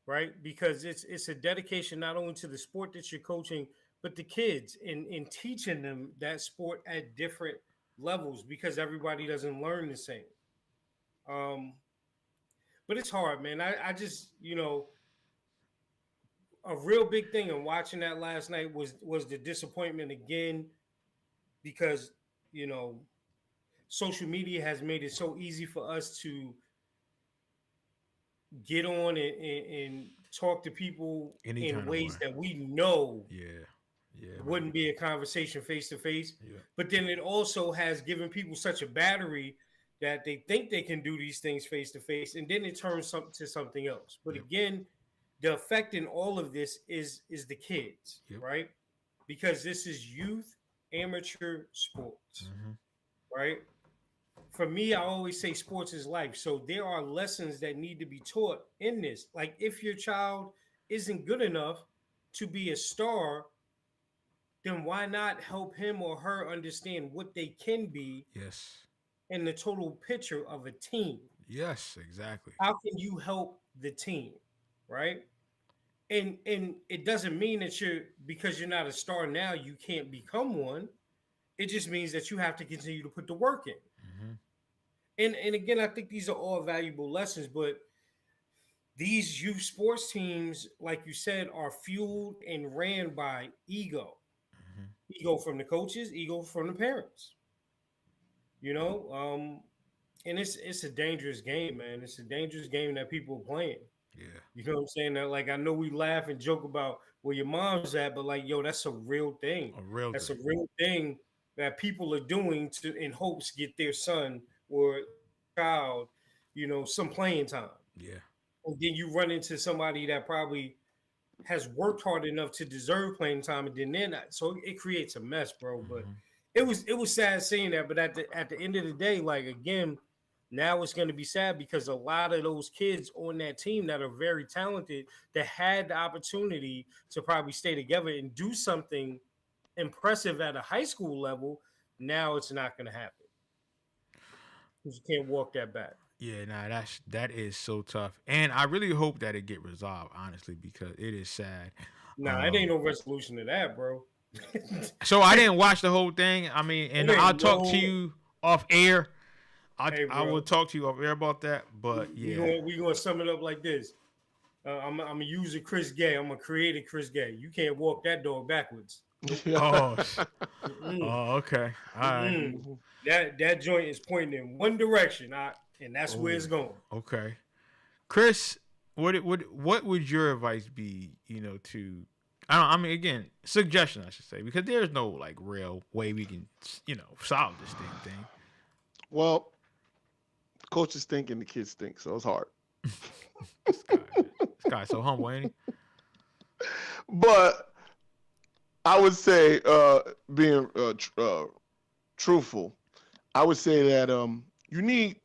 right? Because it's a dedication not only to the sport that you're coaching, but the kids in teaching them that sport at different levels because everybody doesn't learn the same. But it's hard, man. I just, a real big thing in watching that last night was the disappointment again because, social media has made it so easy for us to get on and talk to people in ways that we know wouldn't be a conversation face to face. But then it also has given people such a battery that they think they can do these things face to face, and then it turns to something else. But again, the effect in all of this is the kids, right? Because this is youth amateur sports, right? for me, I always say sports is life. So there are lessons that need to be taught in this. Like if your child isn't good enough to be a star, then why not help him or her understand what they can be Yes. in the total picture of a team? Yes, exactly. How can you help the team, right? And it doesn't mean that because you're not a star now, you can't become one. It just means that you have to continue to put the work in. Mm-hmm. And again, I think these are all valuable lessons, but these youth sports teams, like you said, are fueled and ran by ego. Mm-hmm. Ego from the coaches, ego from the parents. You know, and it's a dangerous game, man. It's a dangerous game that people are playing. Yeah. You know what I'm saying? That like I know we laugh and joke about where your mom's at, but like, yo, that's a real thing. A real That's thing. a real thing that people are doing to in hopes get their son or child, some playing time. Yeah. And then you run into somebody that probably has worked hard enough to deserve playing time, and then they're not. So it creates a mess, bro. But Mm-hmm. it was sad seeing that. But at the end of the day, like again, now it's going to be sad because a lot of those kids on that team that are very talented, that had the opportunity to probably stay together and do something impressive at a high school level, now it's not going to happen. You can't walk that back. Yeah, nah, that is so tough, and I really hope that it get resolved, honestly, because it is sad. Nah, it ain't no resolution to that, bro. So I didn't watch the whole thing. I mean, and I'll talk to you off air. I will talk to you off air about that. But yeah, we gonna sum it up like this. I'm gonna use a Chris Gay. I'm gonna create a Chris Gay. You can't walk that dog backwards. oh, okay, all right. That joint is pointing in one direction, and that's where it's going. Okay, Chris, what would your advice be? To I mean, again, suggestion I should say, because there's no like real way we can solve this thing. Well, the coaches think and the kids think, so it's hard. This guy's so humble, ain't he? But I would say, being truthful, I would say that you need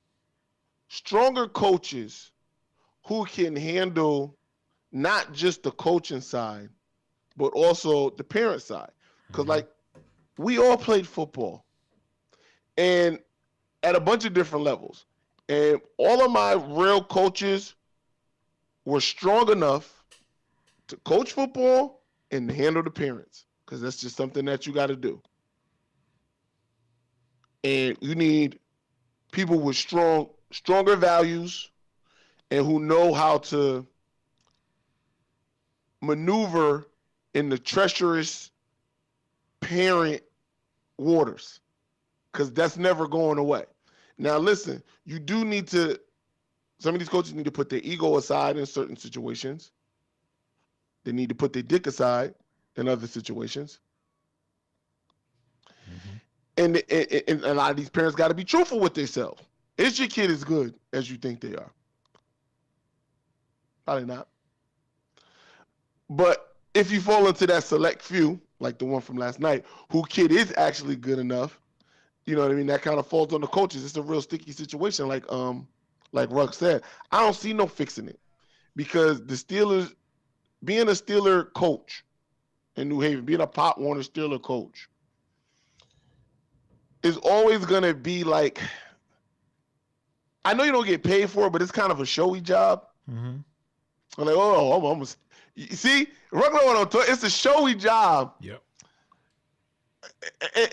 stronger coaches who can handle not just the coaching side, but also the parent side. Because, like, we all played football and at a bunch of different levels. And all of my real coaches were strong enough to coach football and handle the parents, because that's just something that you got to do. And you need people with stronger values and who know how to maneuver in the treacherous parent waters, because that's never going away. Now, listen, you do need to, some of these coaches need to put their ego aside in certain situations. They need to put their dick aside in other situations. And a lot of these parents got to be truthful with themselves. Is your kid as good as you think they are? Probably not. But if you fall into that select few, like the one from last night, who kid is actually good enough, you know what I mean? That kind of falls on the coaches. It's a real sticky situation, like Ruck said. I don't see no fixing it, because the Steelers, being a Steeler coach in New Haven, being a Pop Warner Steeler coach, is always gonna be like, I know you don't get paid for it, but it's kind of a showy job. Mm-hmm. I'm like, you see, it's a showy job. Yep.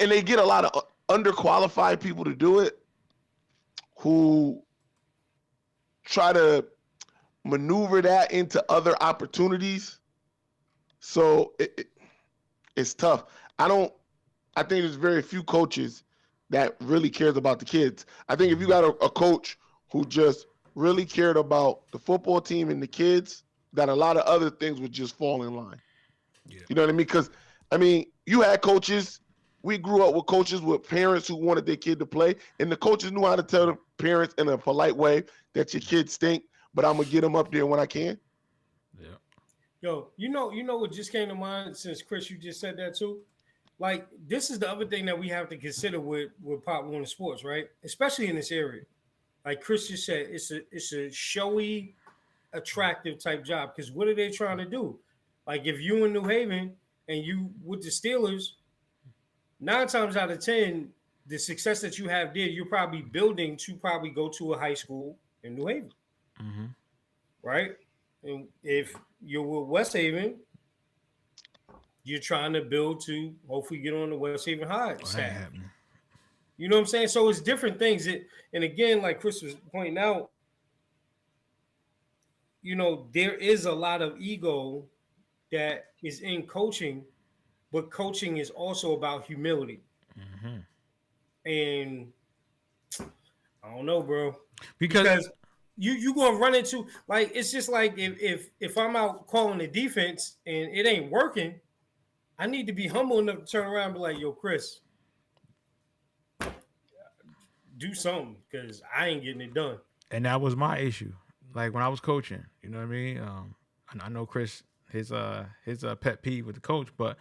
And they get a lot of underqualified people to do it, who try to maneuver that into other opportunities. So it's tough. I think there's very few coaches that really cares about the kids. I think if you got a coach who just really cared about the football team and the kids, that a lot of other things would just fall in line. Yeah. You know what I mean? Because, I mean, you had coaches. We grew up with coaches with parents who wanted their kid to play, and the coaches knew how to tell the parents in a polite way that your kids stink, but I'm going to get them up there when I can. Yeah. Yo, you know what just came to mind, since Chris, you just said that too? like this is the other thing that we have to consider with Pop Warner Sports, right? Especially in this area. Like Chris just said, it's a showy, attractive type job. Because what are they trying to do? Like if you in New Haven and you with the Steelers, 9 times out of 10, the success that you have there, you're probably building to probably go to a high school in New Haven, right? And if you're with West Haven, you're trying to build to hopefully get on the West Haven High staff. You know what I'm saying? So it's different things. And again, like Chris was pointing out, you know, there is a lot of ego that is in coaching, but coaching is also about humility. And I don't know, bro, because you gonna run into, like, it's just like if I'm out calling the defense and it ain't working, I need to be humble enough to turn around and be like, yo, Chris, do something, because I ain't getting it done. And that was my issue. Like when I was coaching, you know what I mean? I know Chris, his pet peeve with the coach, but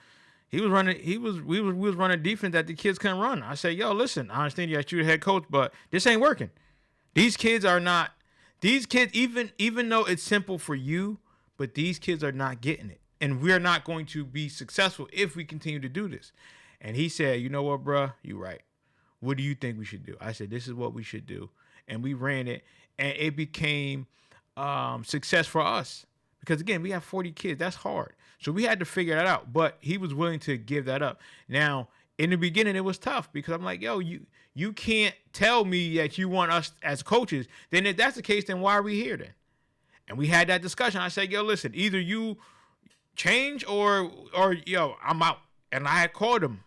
we was running defense that the kids couldn't run. I say, yo, listen, I understand that you're the head coach, but this ain't working. These kids, even though it's simple for you, but these kids are not getting it. And we're not going to be successful if we continue to do this. And he said, you know what, bro? You're right. What do you think we should do? I said, this is what we should do. And we ran it, and it became success for us. Because, again, we have 40 kids. That's hard. So we had to figure that out. But he was willing to give that up. Now, in the beginning, it was tough because I'm like, yo, you can't tell me that you want us as coaches. Then if that's the case, then why are we here then? And we had that discussion. I said, yo, listen, either you change or yo, I'm out. And I had called him.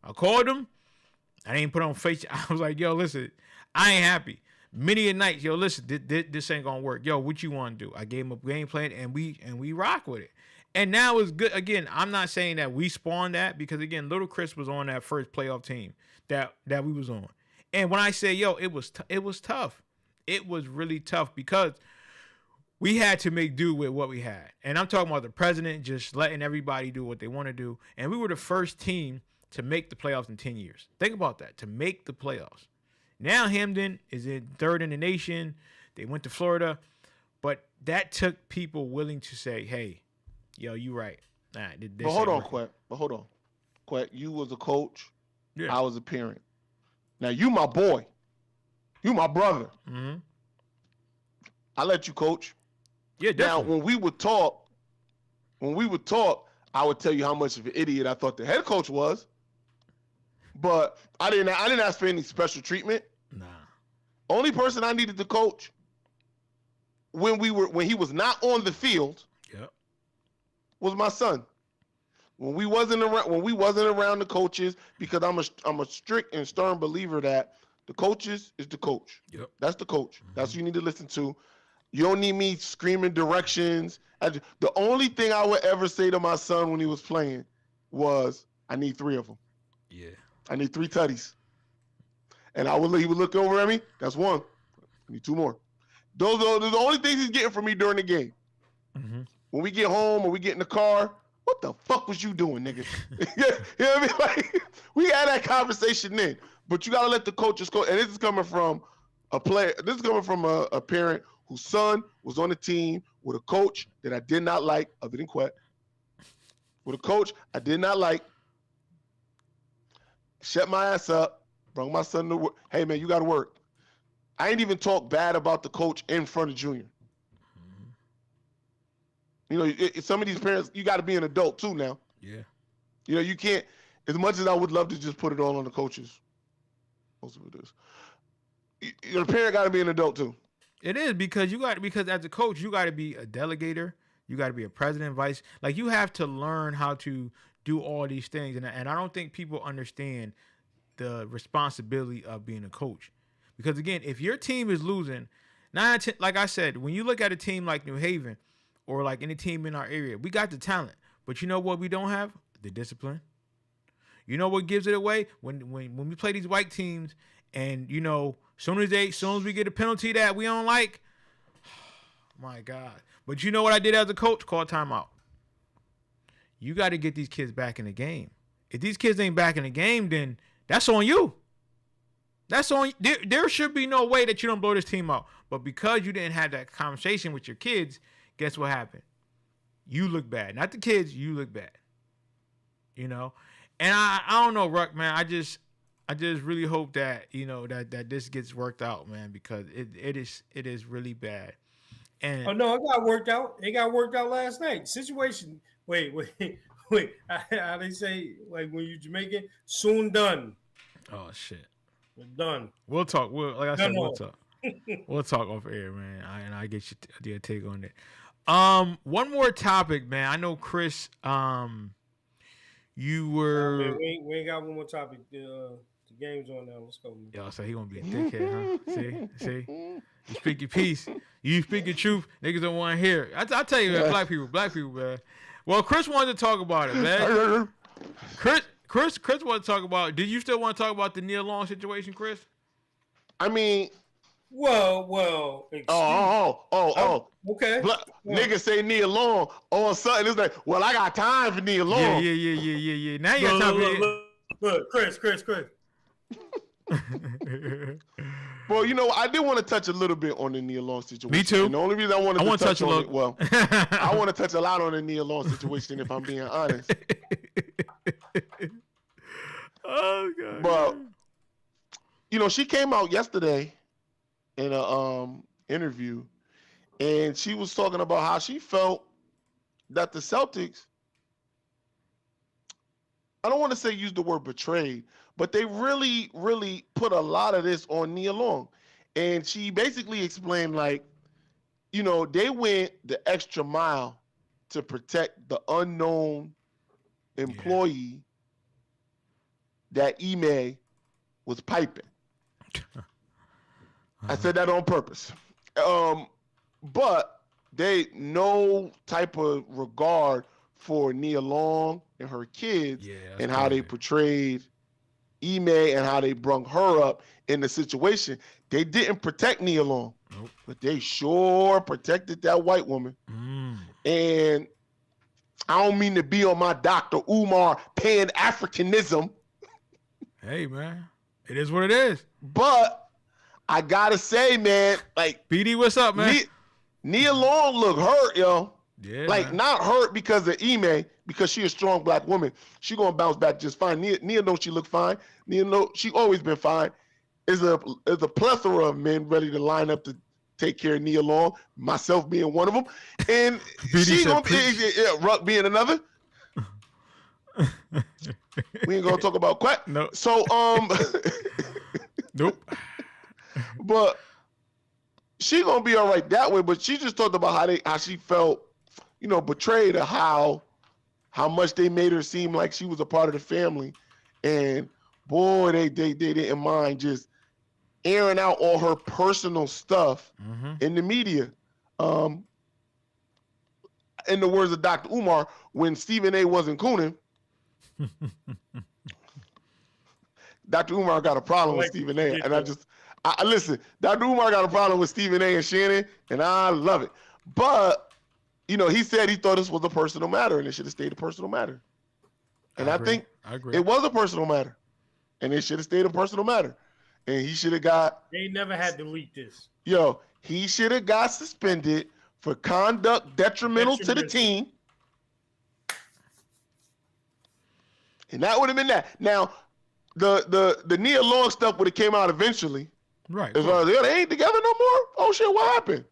I didn't put on face. I was like, yo, listen, I ain't happy. Many a night, yo, listen, this ain't gonna work. Yo, what you want to do? I gave him a game plan, and we rock with it. And now it's good. Again, I'm not saying that we spawned that, because again, little Chris was on that first playoff team that we was on. And when I say, yo, it was tough. It was really tough because we had to make do with what we had. And I'm talking about the president just letting everybody do what they want to do. And we were the first team to make the playoffs in 10 years. Think about that, to make the playoffs. Now Hamden is in third in the nation. They went to Florida. But that took people willing to say, hey, yo, you right. Nah, but hold on, Quet. Quet, you was a coach. Yeah. I was a parent. Now you my boy. You my brother. Mm-hmm. I let you coach. Yeah, definitely. Now, when we would talk, I would tell you how much of an idiot I thought the head coach was. But I didn't ask for any special treatment. Nah. Only person I needed to coach when he was not on the field, yep, was my son. When we wasn't around the coaches, because I'm a strict and stern believer that the coaches is the coach. Yep. That's the coach. Mm-hmm. That's who you need to listen to. You don't need me screaming directions. The only thing I would ever say to my son when he was playing was, I need 3 of them. Yeah. I need 3 tutties. And he would look over at me. That's 1. I need 2 more. Those are the only things he's getting from me during the game. Mm-hmm. When we get home or we get in the car, what the fuck was you doing, nigga? You know what I mean? Like, we had that conversation then. But you got to let the coaches go. And this is coming from a player. This is coming from a parent whose son was on the team with a coach that I did not like, other than Quet. With a coach I did not like. Shut my ass up. Brought my son to work. Hey, man, you got to work. I ain't even talk bad about the coach in front of Junior. You know, some of these parents, you got to be an adult too now. Yeah. You know, you can't, as much as I would love to just put it all on the coaches. Most of it is. Your parent got to be an adult too. It is, because as a coach, you got to be a delegator. You got to be a president, vice. Like, you have to learn how to do all these things. And I don't think people understand the responsibility of being a coach. Because, again, if your team is losing, like I said, when you look at a team like New Haven or like any team in our area, we got the talent. But you know what we don't have? The discipline. You know what gives it away? When we play these white teams and, you know, soon as we get a penalty that we don't like, my God. But you know what I did as a coach? Call timeout. You got to get these kids back in the game. If these kids ain't back in the game, then that's on you. That's on you. There should be no way that you don't blow this team out. But because you didn't have that conversation with your kids, guess what happened? You look bad. Not the kids, you look bad. You know? And I don't know, Ruck, man. I just really hope that, you know, that this gets worked out, man, because it is really bad. And oh no, it got worked out. It got worked out last night. Situation. Wait. How they say, like when you Jamaican, soon done. oh shit. We're done. We'll talk. Like I said, No. we'll talk. We'll talk off air, man. And I get your take on it. One more topic, man. I know Chris. You were. Man, we ain't got one more topic. The game's on now. Let's go, man. Yo, so he gonna be a dickhead, huh? See. You speak your peace. You speak your truth. Niggas don't want to hear it. I tell you, man. Black people, man. Well, Chris wanted to talk about it, man. Chris wanted to talk about it. Do you still want to talk about the Nia Long situation, Chris? I mean, well. Okay. Niggas say Nia Long. All of a sudden, it's like, well, I got time for Nia Long. Yeah. Now you got time for it. Look, Chris. Well, you know, I did want to touch a little bit on the Nia Long situation. Me too. And the only reason I wanted to touch a on little. it, well, I want to touch a lot on the Nia Long situation, if I'm being honest. Oh God. But you know, she came out yesterday in a interview, and she was talking about how she felt that the Celtics, I don't want to say use the word betrayed, but they really, really put a lot of this on Nia Long. And she basically explained, like, you know, they went the extra mile to protect the unknown employee that Ime was piping. I said that on purpose. But they no type of regard for Nia Long and her kids and how they portrayed Ime and how they brung her up in the situation. They didn't protect Nia Long, but they sure protected that white woman. And I don't mean to be on my Dr. Umar Pan-Africanism. Hey, man. It is what it is. But I gotta say, man, like BD, what's up, man? Nia Long look hurt, yo. Yeah. Like, man. not hurt because of Ime, because she a strong black woman. She gonna bounce back just fine. Nia knows she look fine. Nia know she always been fine. There's a plethora of men ready to line up to take care of Nia Long, myself being one of them. And she gonna be Ruck being another. We ain't gonna talk about quack. No. So Nope. But she gonna be all right that way. But she just talked about how she felt, you know, betrayed, or how much they made her seem like she was a part of the family, and boy, they didn't mind just airing out all her personal stuff in the media. In the words of Dr. Umar, when Stephen A. wasn't cooning, Dr. Umar got a problem with Stephen A. And I listen, Dr. Umar got a problem with Stephen A. and Shannon, and I love it. But, you know, he said he thought this was a personal matter, and it should have stayed a personal matter. And I think it was a personal matter, and it should have stayed a personal matter. And he should have got... They never had to leak this. Yo, he should have got suspended for conduct detrimental to the team. And that would have been that. Now, the Nia Long stuff would have came out eventually. Right. As well as they ain't together no more. Oh shit, what happened?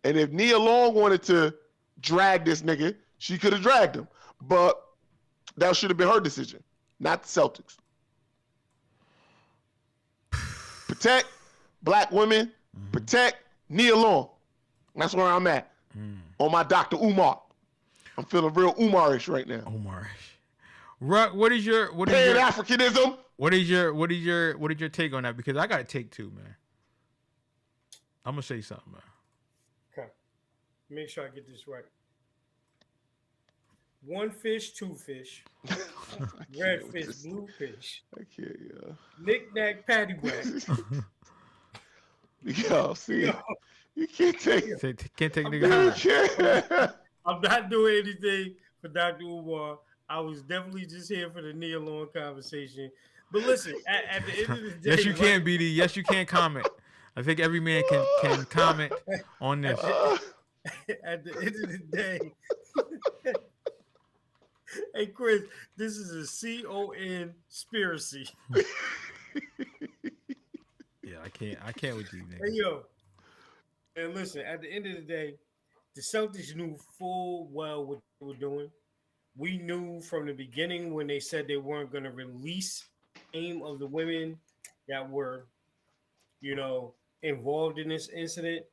And if Nia Long wanted to drag this nigga, she could have dragged him. But that should have been her decision, not the Celtics. Protect black women, protect Nia Long. That's where I'm at. On my Dr. Umar. I'm feeling real Umarish right now. Umarish. Ruck, what is your Pan-Africanism? What is your take on that? Because I got a take too, man. I'm gonna say something, man. Okay. Make sure I get this right. One fish, two fish. Red fish, blue fish. I can't, yeah. Knick-knack, paddywhack. Yo, see, you can't take it. Can't take niggas out. I'm not doing anything for Dr. Umar. I was definitely just here for the Nia Long conversation. But listen, at the end of the day, Yes, you can, BD. Yes, you can comment. I think every man can comment on this. At the end of the day, hey Chris, this is a conspiracy. Yeah, I can't with you, nigga. Hey yo, and listen, at the end of the day, the Celtics knew full well what they were doing. We knew from the beginning when they said they weren't going to release name of the women that were, involved in this incident,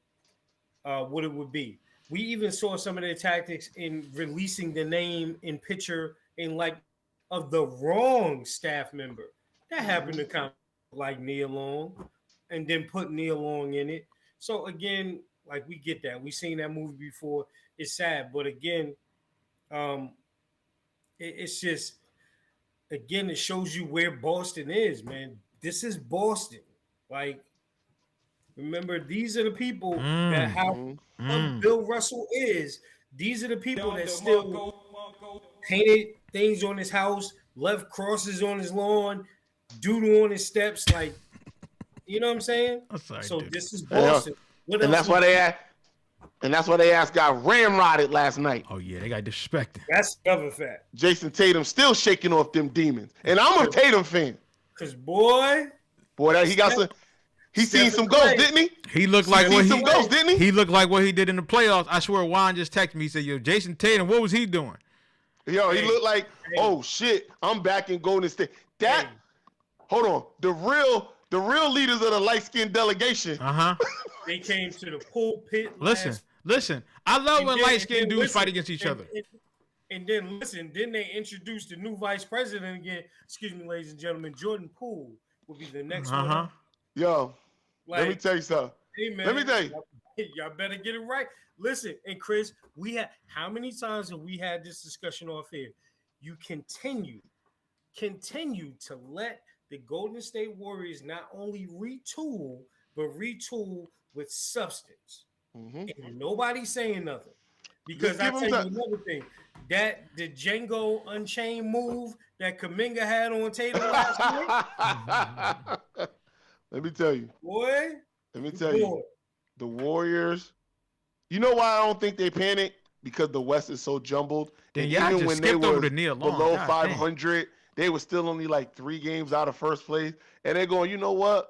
what it would be. We even saw some of their tactics in releasing the name and picture of the wrong staff member. That happened to kind of like Nia Long, and then put Nia Long in it. So again, like we get that. We've seen that movie before. It's sad, but again, it's just, again, it shows you where Boston is, man. This is Boston. Like, remember, these are the people that how Bill Russell is. These are the people that still painted things on his house, left crosses on his lawn, doodle on his steps. Like, you know what I'm saying? Sorry, so dude. this is Boston. And that's why they asked got ramrodded last night. Oh yeah, they got disrespected. That's another fact. Jason Tatum still shaking off them demons, and I'm a Tatum fan. Cause boy, he seen some ghosts, didn't he? He looked like what some ghosts, didn't he? He looked like what he did in the playoffs. I swear, Juan just texted me. He said, "Yo, Jason Tatum, what was he doing?" Yo, he looked like, oh shit, I'm back in Golden State. Hold on, the real leaders of the light-skinned delegation. They came to the pulpit. Listen. I love when light-skinned dudes fight against each other. And then then they introduced the new vice president again. Excuse me, ladies and gentlemen. Jordan Poole will be the next one. Yo, let me tell you something. Hey, man, let me tell you. Y'all better get it right. Listen, and Chris, how many times have we had this discussion off here? You continue to let the Golden State Warriors not only retool, but retool with substance. And nobody's saying nothing. Because I tell you another thing. That the Django Unchained move that Kuminga had on Tatum last night. Let me tell you. Boy. The Warriors, you know why I don't think they panic? Because the West is so jumbled. Then even when they were below 500, they were still only like 3 games out of first place. And they're going, you know what?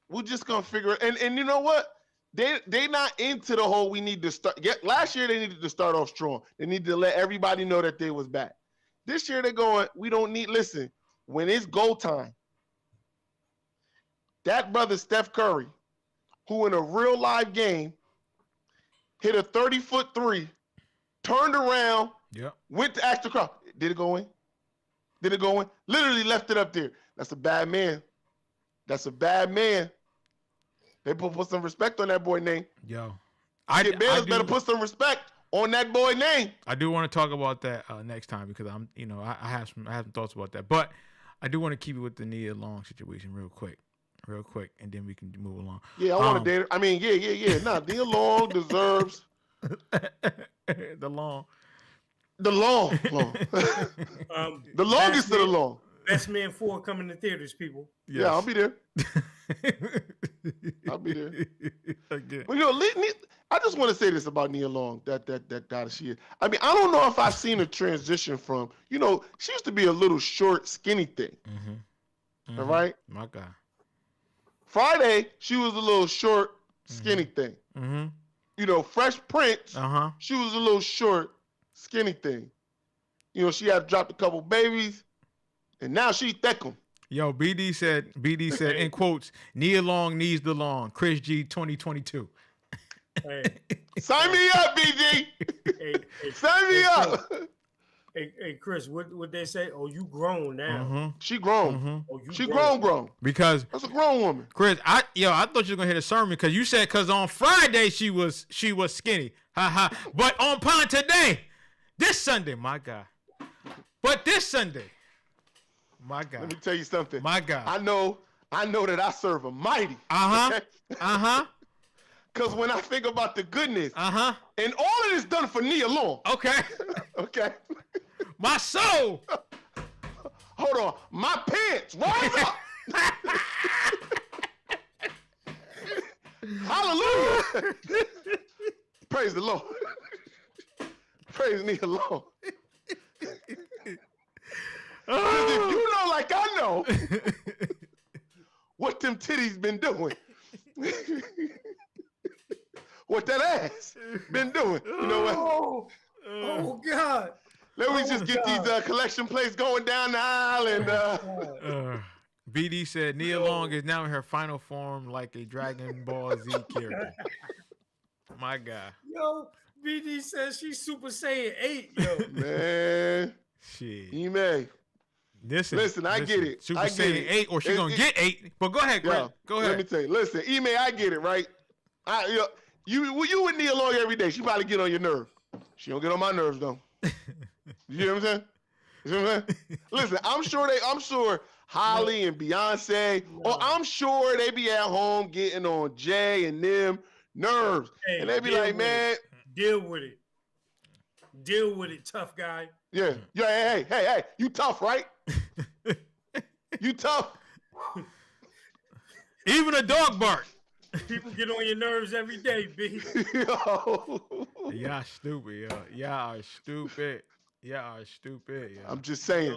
We're just going to figure it. And you know what? They not into the whole we need to start. Last year, they needed to start off strong. They needed to let everybody know that they was back. This year, they're going, we don't need, listen, when it's go time, that brother Steph Curry, who in a real live game hit a 30-foot three, turned around, went to ask the crowd, did it go in? Did it go in? Literally left it up there. That's a bad man. They put some respect on that boy name. Yo. I better put some respect on that boy name. I do want to talk about that next time because I have some thoughts about that. But I do want to keep it with the Nia Long situation real quick, and then we can move along. Yeah, I want to date her. I mean, yeah. Nah, Nia Long deserves the long. The longest of the long. Best Man 4 coming to theaters, people. Yes. Yeah, I'll be there. Okay. But I just want to say this about Nia Long, that she is. I mean, I don't know if I've seen a transition from, she used to be a little short, skinny thing. All right? My God. Friday, she was a little short, skinny thing. Fresh Prince, she was a little short, skinny thing. She had dropped a couple babies, and now she thick 'em. Yo, BD said in quotes, Nia Long needs the long. Chris G 2022. Hey. Sign me up, BG. Sign me up. Hey, Chris, what they say? Oh, you grown now. She grown. Oh, she grown. Because that's a grown woman. Chris, I thought you were gonna hit a sermon because you said on Friday she was skinny. But on Pond today, this Sunday, my God. But this Sunday, my God. Let me tell you something. My God. I know that I serve a mighty. Because when I think about the goodness, and all of this done for Nia Long. Okay. Okay. My soul. Hold on. My pants. Rise up. Hallelujah. Praise the Lord. Praise me alone. Because if you know like I know what them titties been doing, what that ass been doing, you know what? Oh God. Let me just get these collection plates going down the aisle and BD said Nia Long is now in her final form like a Dragon Ball Z character. My God. Yo, BD says she's Super Saiyan 8, yo. man. Shit. You may. Listen, I get it. Super I get Saiyan it. 8 or she gonna get 8. But go ahead, Greg. Go ahead. Let me tell you. Listen, Ime, I get it, right? You with Nia Long every day. She probably get on your nerve. She don't get on my nerves though. You hear what I'm saying? You know what I'm saying? Listen, I'm sure Holly and Beyonce, or I'm sure they be at home getting on Jay and them nerves. Hey, and they be like, man. Deal with it. Deal with it, tough guy. Yeah. Hey, you tough, right? You tough. Even a dog bark. People get on your nerves every day, B. Yo. Y'all stupid, yo. Y'all are stupid. Y'all are stupid, yo. I'm just saying.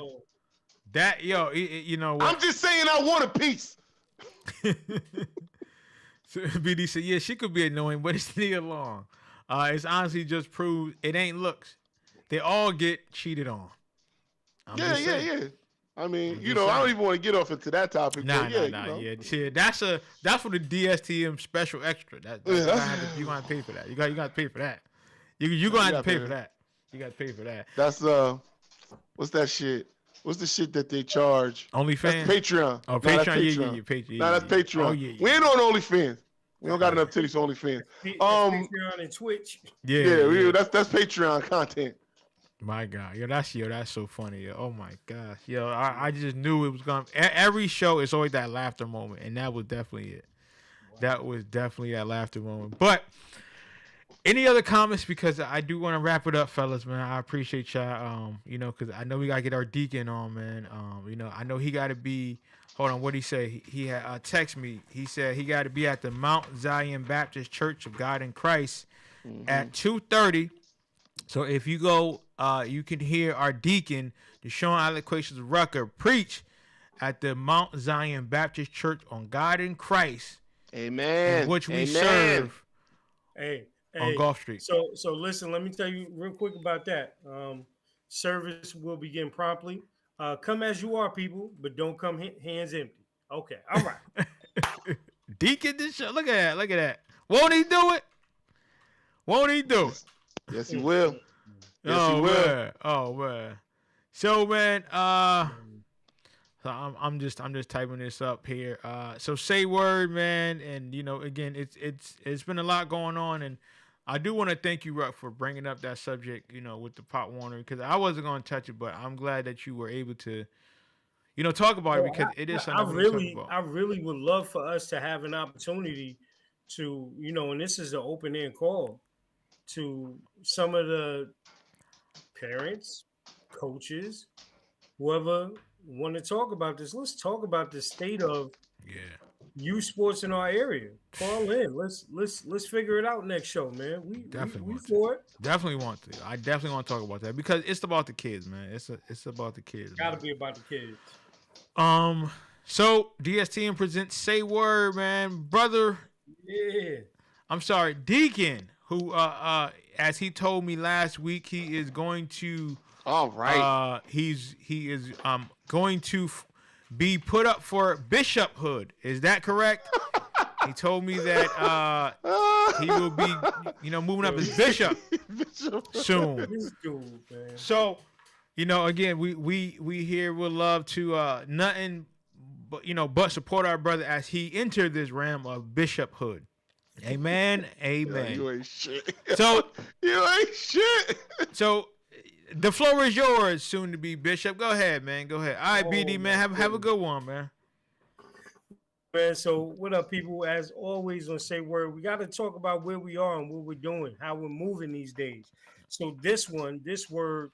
You know what? I'm just saying I want a piece. So BD said, yeah, she could be annoying, but it's Nia Long. It's honestly just proved it ain't looks. They all get cheated on. Yeah. I mean, I don't even want to get off into that topic. Nah. Yeah, that's for the DSTM special extra. You're gonna have to pay for that. You got to pay for that. You're gonna have to pay for that. You got to pay for that. That's what's that shit? What's the shit that they charge? OnlyFans? That's Patreon. Oh, Patreon. Yeah, Patreon. No, that's Patreon. Oh, yeah. We ain't on OnlyFans. We don't got enough titties for OnlyFans. Patreon and Twitch. Yeah. That's Patreon content. My God, that's so funny. Yo. Oh my gosh, yo, I just knew it was gonna. Every show is always that laughter moment, and that was definitely it. Wow. That was definitely that laughter moment. But any other comments? Because I do want to wrap it up, fellas, man. I appreciate y'all. Because I know we gotta get our deacon on, man. I know he gotta be. Hold on, what did he say? He had text me. He said he got to be at the Mount Zion Baptist Church of God in Christ at 2:30. So if you go, you can hear our deacon, Deshaun Alloquations Rucker, preach at the Mount Zion Baptist Church on God in Christ. Amen. In which we serve on Gulf Street. So listen, let me tell you real quick about that. Service will begin promptly. Come as you are, people, but don't come hands empty. Okay, all right. Deacon, this show. Look at that. Won't he do it? Yes, he will. He will. Man. Oh man. So man, so I'm just typing this up here. So say word, man, and again, it's been a lot going on, and I do want to thank you, Ruck, for bringing up that subject, with the Pop Warner, because I wasn't going to touch it, but I'm glad that you were able to, talk about it, because it is something I really would love for us to have an opportunity to, and this is an open-end call to some of the parents, coaches, whoever want to talk about this. Let's talk about the state of youth sports in our area. Call in. Let's figure it out next show, man. We for it. Definitely want to. I definitely want to talk about that, because it's about the kids, man. It's about the kids. Gotta be about the kids. So DSTN presents Say Word, man, brother. Yeah. I'm sorry, Deacon, who as he told me last week, he is going to. All right. He is going to be put up for bishophood. Is that correct? He told me that he will be, moving up as bishop soon. This dude, man. So, again, we here would love to nothing but support our brother as he entered this realm of bishophood. Amen. Amen. You ain't shit. So you ain't shit. So the floor is yours, soon to be bishop. Go ahead, man. Go ahead. All right, BD, man. Have a good one, man. Man, so what up, people? As always on Say Word, we got to talk about where we are and what we're doing, how we're moving these days. So this word,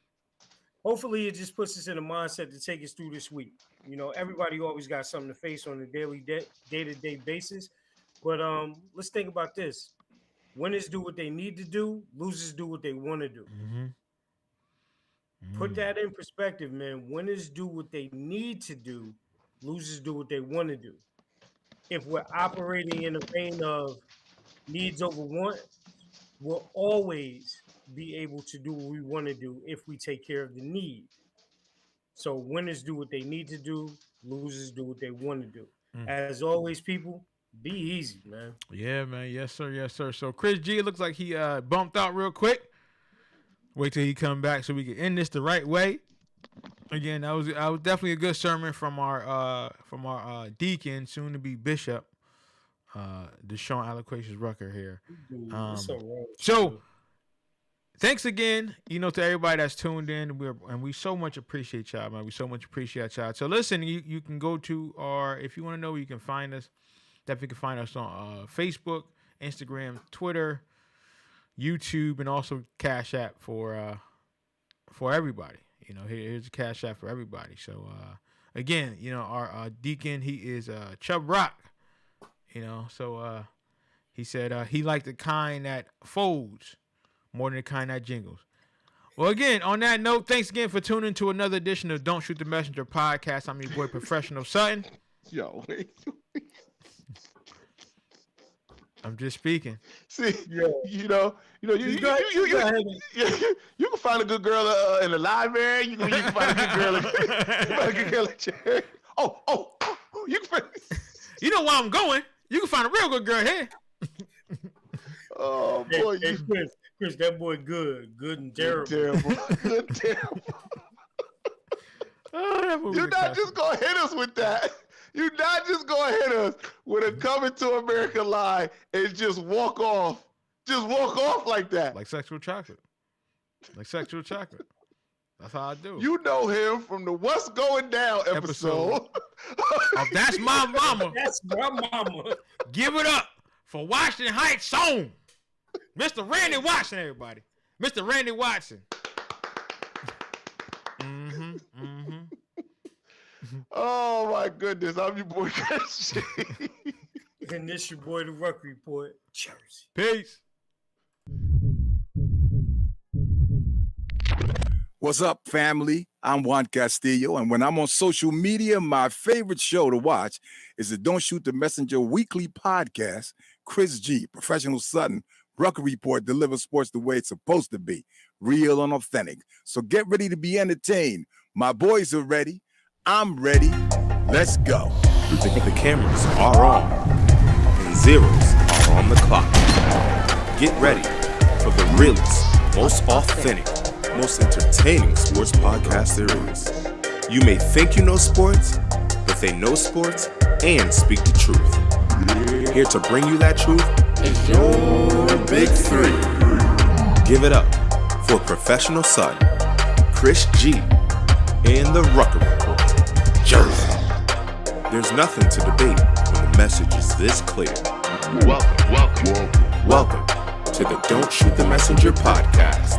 hopefully it just puts us in a mindset to take us through this week. You know, everybody always got something to face on a daily, day-to-day basis. But let's think about this. Winners do what they need to do. Losers do what they want to do. Put that in perspective, man. Winners do what they need to do. Losers do what they want to do. If we're operating in a vein of needs over want, we'll always be able to do what we want to do if we take care of the need. So winners do what they need to do. Losers do what they want to do. As always, people, be easy, man. Yeah, man. Yes, sir. Yes, sir. So Chris G, it looks like he bumped out real quick. Wait till he come back so we can end this the right way. Again, that was definitely a good sermon from our deacon, soon to be bishop, Deshaun Aloquacious Rucker here. So thanks again, to everybody that's tuned in. We so much appreciate y'all, man. We so much appreciate y'all. So listen, you can go to if you want to know where you can find us, definitely can find us on Facebook, Instagram, Twitter, YouTube, and also Cash App for everybody. Here's a Cash App for everybody. So again, our deacon, he is Chubb Rock. So he said he liked the kind that folds more than the kind that jingles. Well, again, on that note, thanks again for tuning to another edition of Don't Shoot the Messenger podcast. I'm your boy, Professional Sutton. Yo, wait. I'm just speaking. See, you can find a good girl in the library. You can find a good girl. At your. Oh, you can find. You know where I'm going. You can find a real good girl here. Oh boy, hey, Chris, that boy good and terrible. Good terrible. You're not just gonna hit us with that. You're not just gonna hit us with a Coming to America lie and just walk off. Just walk off like that. Like sexual chocolate. That's how I do. You know him from the What's Going Down episode. That's my mama. That's my mama. Give it up for Washington Heights song. Mr. Randy Watson, everybody. Mr. Randy Watson. Oh my goodness. I'm your boy Chris G. And this your boy, the Ruck Report, Jersey. Peace. What's up, family? I'm Juan Castillo, and when I'm on social media, my favorite show to watch is the Don't Shoot the Messenger weekly podcast. Chris G, Professional Sutton, Rucker Report delivers sports the way it's supposed to be, real and authentic. So get ready to be entertained. My boys are ready. I'm ready. Let's go. The cameras are on, and zeros are on the clock. Get ready for the realest, most authentic, most entertaining sports podcast there is. You may think you know sports, but they know sports and speak the truth. Here to bring you that truth is your Big Three. Give it up for Professional Sutton, Chris G, and the Rucker Report, Jersey. There's nothing to debate when the message is this clear. Welcome to the Don't Shoot the Messenger podcast.